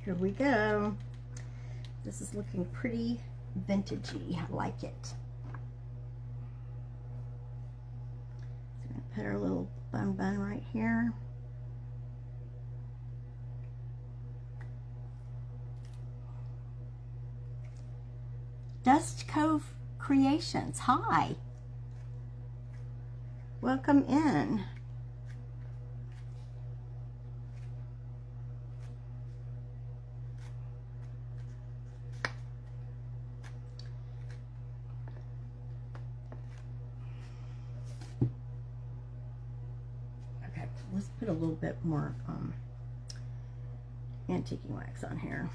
Here we go. This is looking pretty vintagey. I like it. So I'm going to put our little bun right here. Dust Cove Creations. Hi. Welcome in. Let's put a little bit more antiquing wax on here,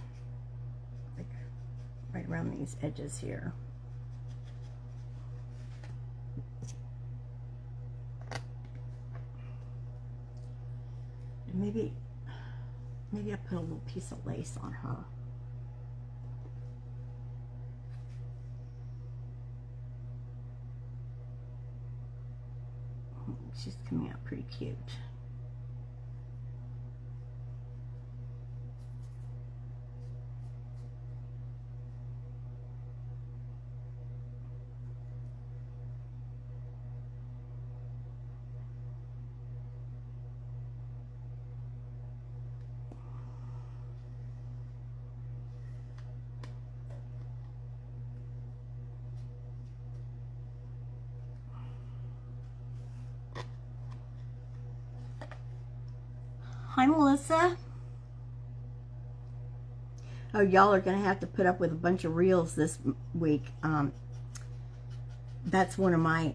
like right around these edges here. And maybe I put a little piece of lace on her. She's coming out pretty cute. Hi, Melissa. Oh, y'all are going to have to put up with a bunch of reels this week. That's one of my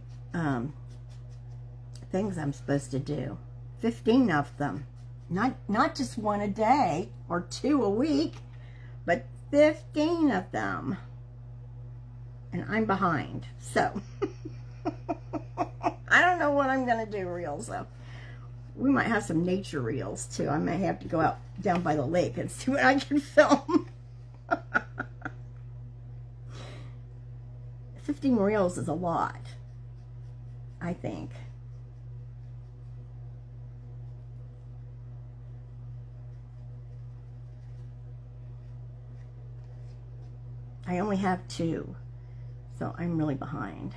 things I'm supposed to do. 15 of them. Not just one a day or 2 a week, but 15 of them. And I'm behind. So, I don't know what I'm going to do reels, though. We might have some nature reels, too. I may have to go out down by the lake and see what I can film. 15 reels is a lot, I think. I only have 2, so I'm really behind.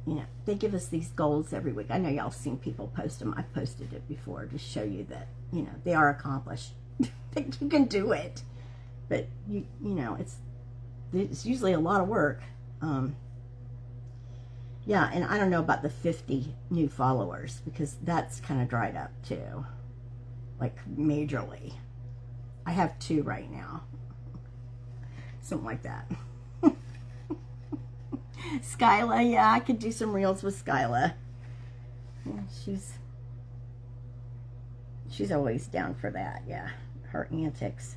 You know, they give us these goals every week. I know y'all seen people post them. I've posted it before to show you that, you know, they are accomplished. You can do it. But, you know, it's usually a lot of work. Yeah, and I don't know about the 50 new followers, because that's kind of dried up, too. Like, majorly. I have 2 right now. Something like that. Skyla, yeah, I could do some reels with Skyla. Yeah, she's always down for that, yeah. Her antics.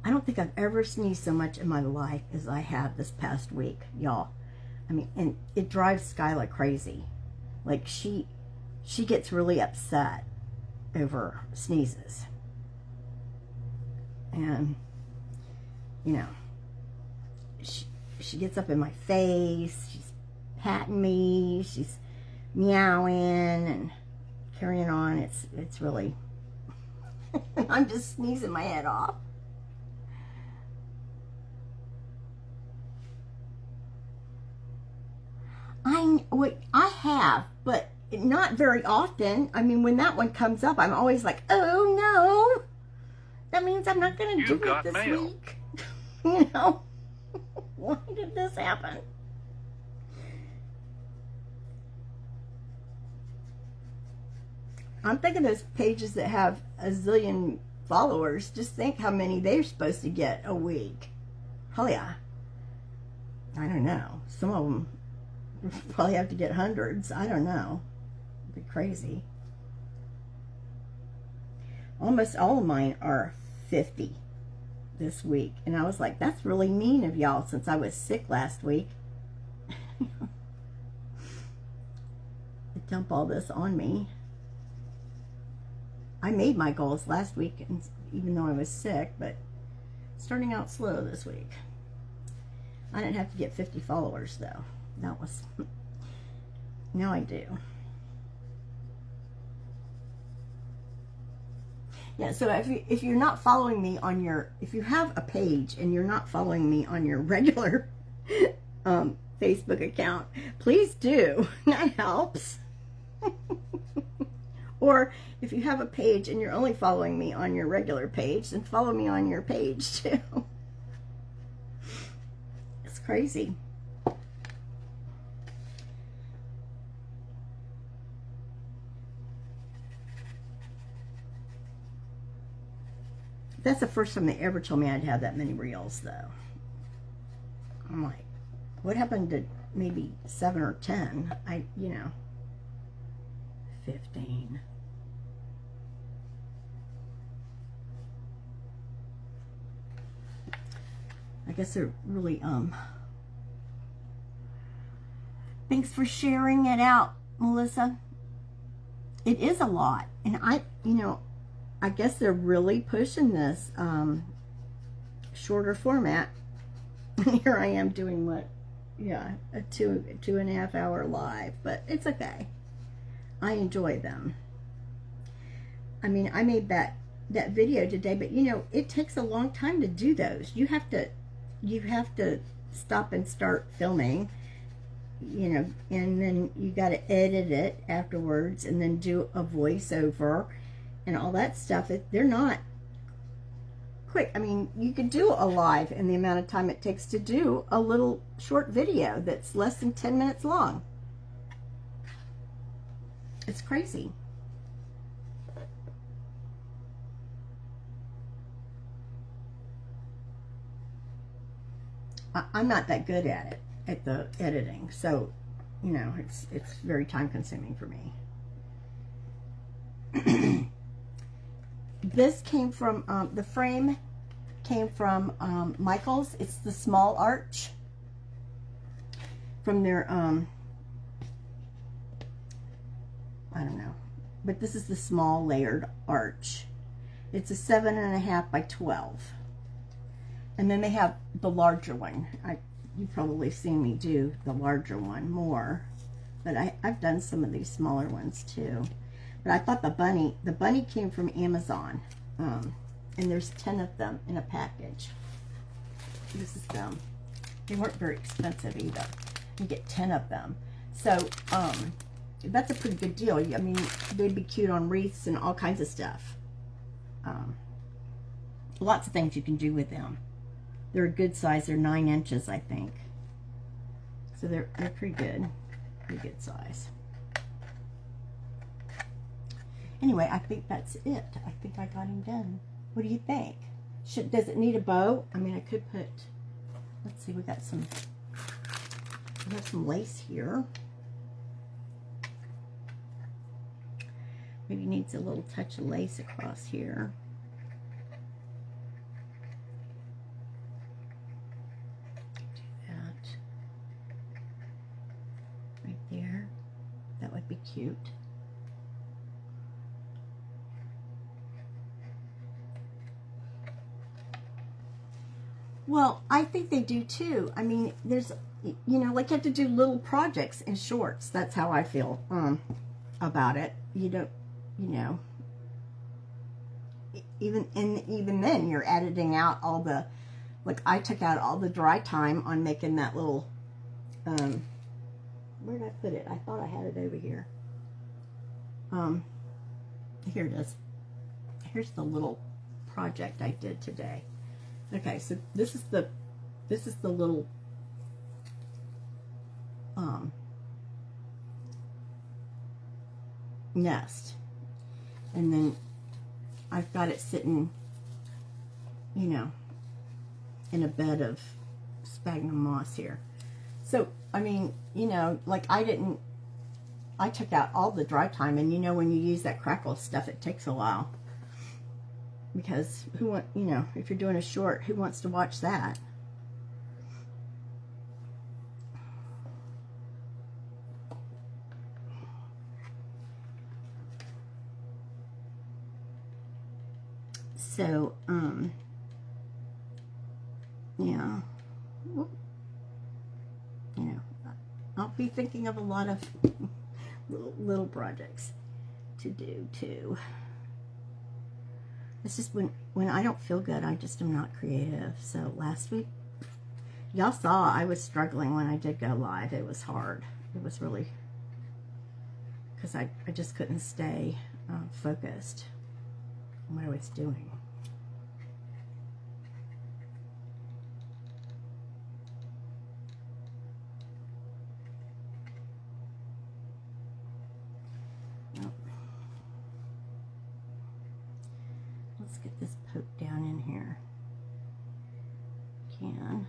I don't think I've ever sneezed so much in my life as I have this past week, y'all. I mean, and it drives Skyla crazy. Like, she gets really upset over sneezes. And, you know, she gets up in my face, she's patting me, she's meowing and carrying on. It's really, I'm just sneezing my head off. I have, but not very often. I mean, when that one comes up, I'm always like, oh no, that means I'm not going to do it this week. You know, why did this happen? I'm thinking those pages that have a zillion followers, just think how many they're supposed to get a week. Hell yeah. I don't know. Some of them probably have to get hundreds. I don't know. It'd be crazy. Almost all of mine are 50 this week. And I was like, that's really mean of y'all since I was sick last week. They dump all this on me. I made my goals last week, and even though I was sick, but starting out slow this week. I didn't have to get 50 followers though. That was, now I do. Yeah, so if you're not following me on your, if you have a page and you're not following me on your regular Facebook account, please do. That helps. Or if you have a page and you're only following me on your regular page, then follow me on your page too. It's crazy. That's the first time they ever told me I'd have that many reels, though. I'm like, what happened to maybe 7 or 10? You know, 15. I guess they're really, thanks for sharing it out, Melissa. It is a lot. And you know, I guess they're really pushing this shorter format. And here I am doing what? Yeah, a 2.5 hour live, but it's okay. I enjoy them. I mean, I made that video today, but you know, it takes a long time to do those. You have to stop and start filming, you know, and then you got to edit it afterwards and then do a voiceover and all that stuff. They're not quick. I mean, you could do a live in the amount of time it takes to do a little short video that's less than 10 minutes long. It's crazy. I'm not that good at it, at the editing, so you know, it's very time consuming for me. This came from the frame came from Michaels. It's the small arch from their I don't know, but this is the small layered arch. It's a 7.5 by 12. And then they have the larger one. You've probably seen me do the larger one more, but I've done some of these smaller ones too. But I thought the bunny came from Amazon, and there's 10 of them in a package. This is them. They weren't very expensive either. You get 10 of them, so that's a pretty good deal. I mean, they'd be cute on wreaths and all kinds of stuff. Lots of things you can do with them. They're a good size. They're 9 inches, I think. So they're pretty good size. Anyway, I think that's it. I think I got him done. What do you think? Does it need a bow? I mean, I could put, let's see, we have some lace here. Maybe needs a little touch of lace across here. That would be cute. Well, I think they do too. I mean, there's, you know, like you have to do little projects in shorts. That's how I feel about it. You don't, you know, even then you're editing out all the, like I took out all the dry time on making that little, where did I put it? I thought I had it over here. Here it is. Here's the little project I did today. Okay, so this is the little nest, and then I've got it sitting, you know, in a bed of sphagnum moss here. So, I mean, you know, like I took out all the dry time, and you know, when you use that crackle stuff, it takes a while. Because you know, if you're doing a short, who wants to watch that? So, yeah. You know, I'll be thinking of a lot of little projects to do too. It's just when I don't feel good, I just am not creative. So last week, y'all saw I was struggling when I did go live. It was hard. It was really, because I just couldn't stay focused on what I was doing. Let's get this poked down in here. Can.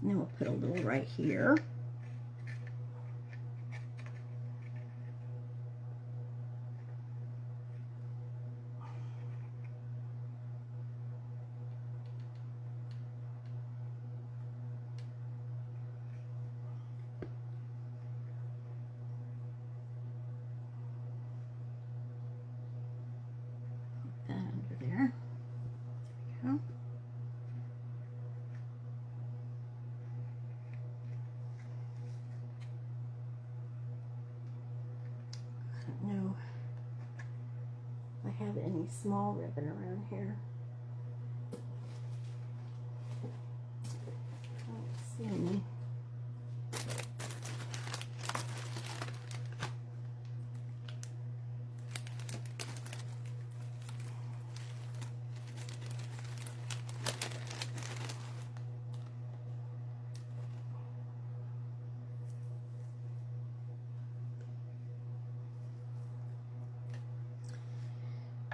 And then we'll put a little right here. there. There we go. I don't know if I have any small ribbon around here. I don't see any.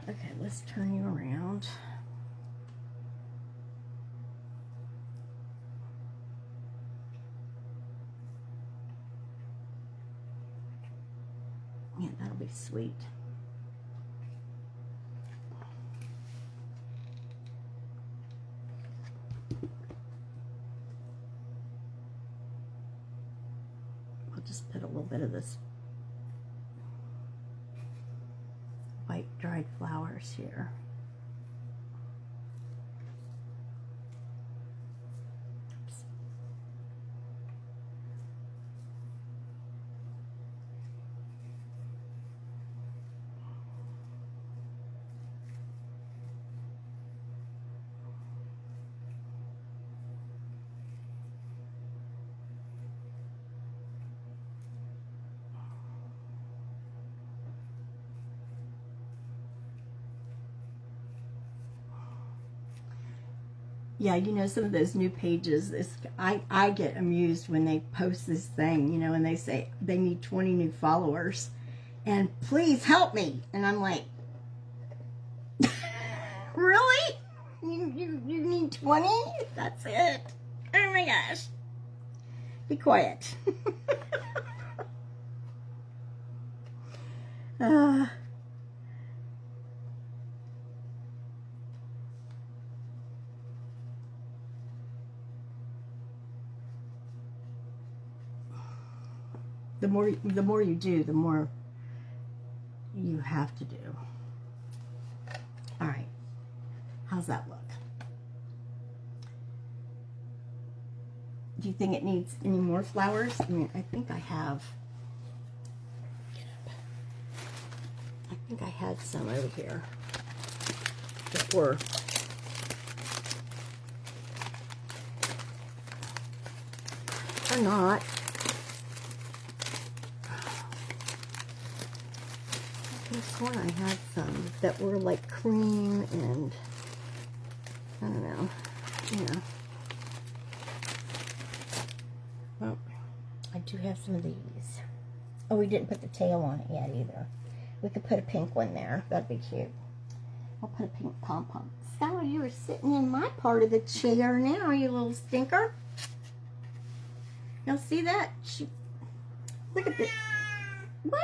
Okay, let's turn you around. Yeah, that'll be sweet. I'll just put a little bit of this white dried flowers here. Oops. Yeah, you know, some of those new pages, I get amused when they post this thing, you know, and they say they need 20 new followers and please help me. And I'm like, really? You need 20? That's it? Oh my gosh. Be quiet. The more you do, the more you have to do. All right. How's that look? Do you think it needs any more flowers? I mean, I think I have. Get up. I think I had some over here that were. Or not. One I had some that were like cream and I don't know, yeah. Well, I do have some of these. Oh, we didn't put the tail on it yet either. We could put a pink one there. That'd be cute. I'll put a pink pom-pom. Skylar, you are sitting in my part of the chair now, you little stinker. Y'all see that? Look at this. What?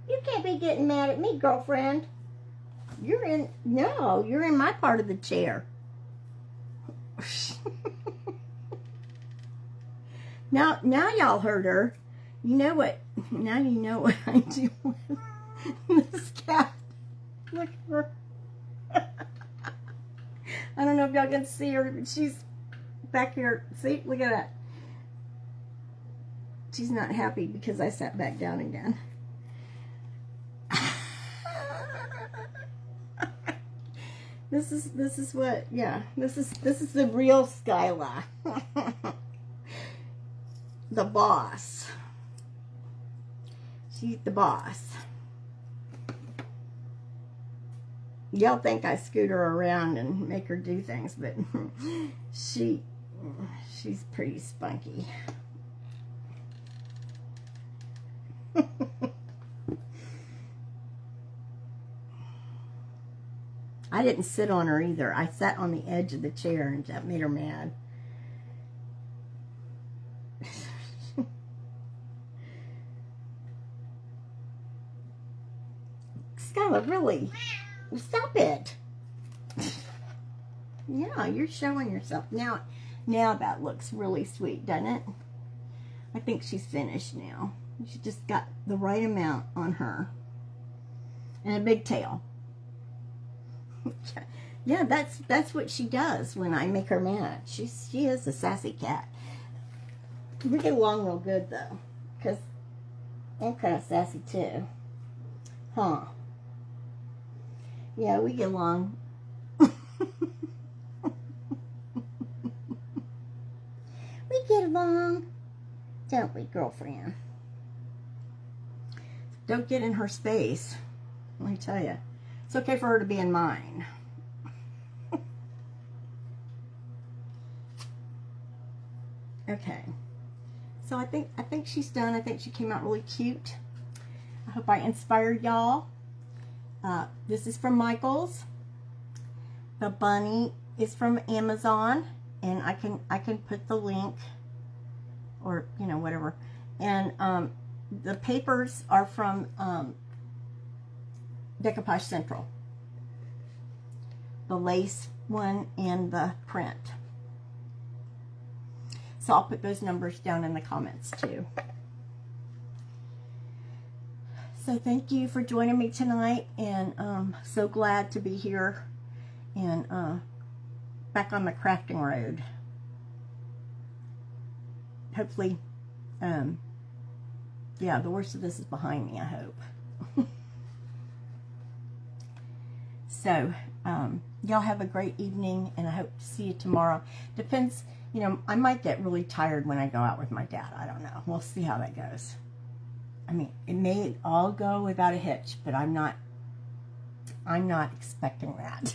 You can't be getting mad at me, girlfriend. You're in my part of the chair. Now y'all heard her. You know what? Now you know what I do with this cat. Look at her. I don't know if y'all can see her, but she's back here. See? Look at that. She's not happy because I sat back down again. This is what, yeah, this is the real Skylar. The boss. She's the boss. Y'all think I scoot her around and make her do things, but she's pretty spunky. I didn't sit on her either. I sat on the edge of the chair and that made her mad. Skylar, really? Stop it. Yeah, you're showing yourself. Now that looks really sweet, doesn't it? I think she's finished now. She just got the right amount on her. And a big tail. Yeah, that's what she does when I make her mad. She is a sassy cat. We get along real good though, because I'm kind of sassy too. Huh? Yeah, we get along. We get along, don't we, girlfriend? Don't get in her space. Let me tell you, it's okay for her to be in mine. Okay, so I think she's done. I think she came out really cute. I hope I inspired y'all. This is from Michaels. The bunny is from Amazon, and I can put the link, or you know, whatever. And the papers are from Decoupage Central. The lace one and the print. So I'll put those numbers down in the comments too. So thank you for joining me tonight, and so glad to be here and back on the crafting road. Hopefully, yeah, the worst of this is behind me, I hope. So, y'all have a great evening, and I hope to see you tomorrow. Depends, you know, I might get really tired when I go out with my dad. I don't know. We'll see how that goes. I mean, it may all go without a hitch, but I'm not expecting that.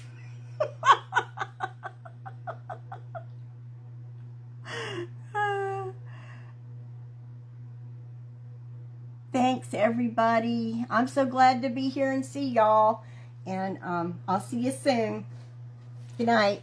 Thanks, everybody. I'm so glad to be here and see y'all. And I'll see you soon. Good night.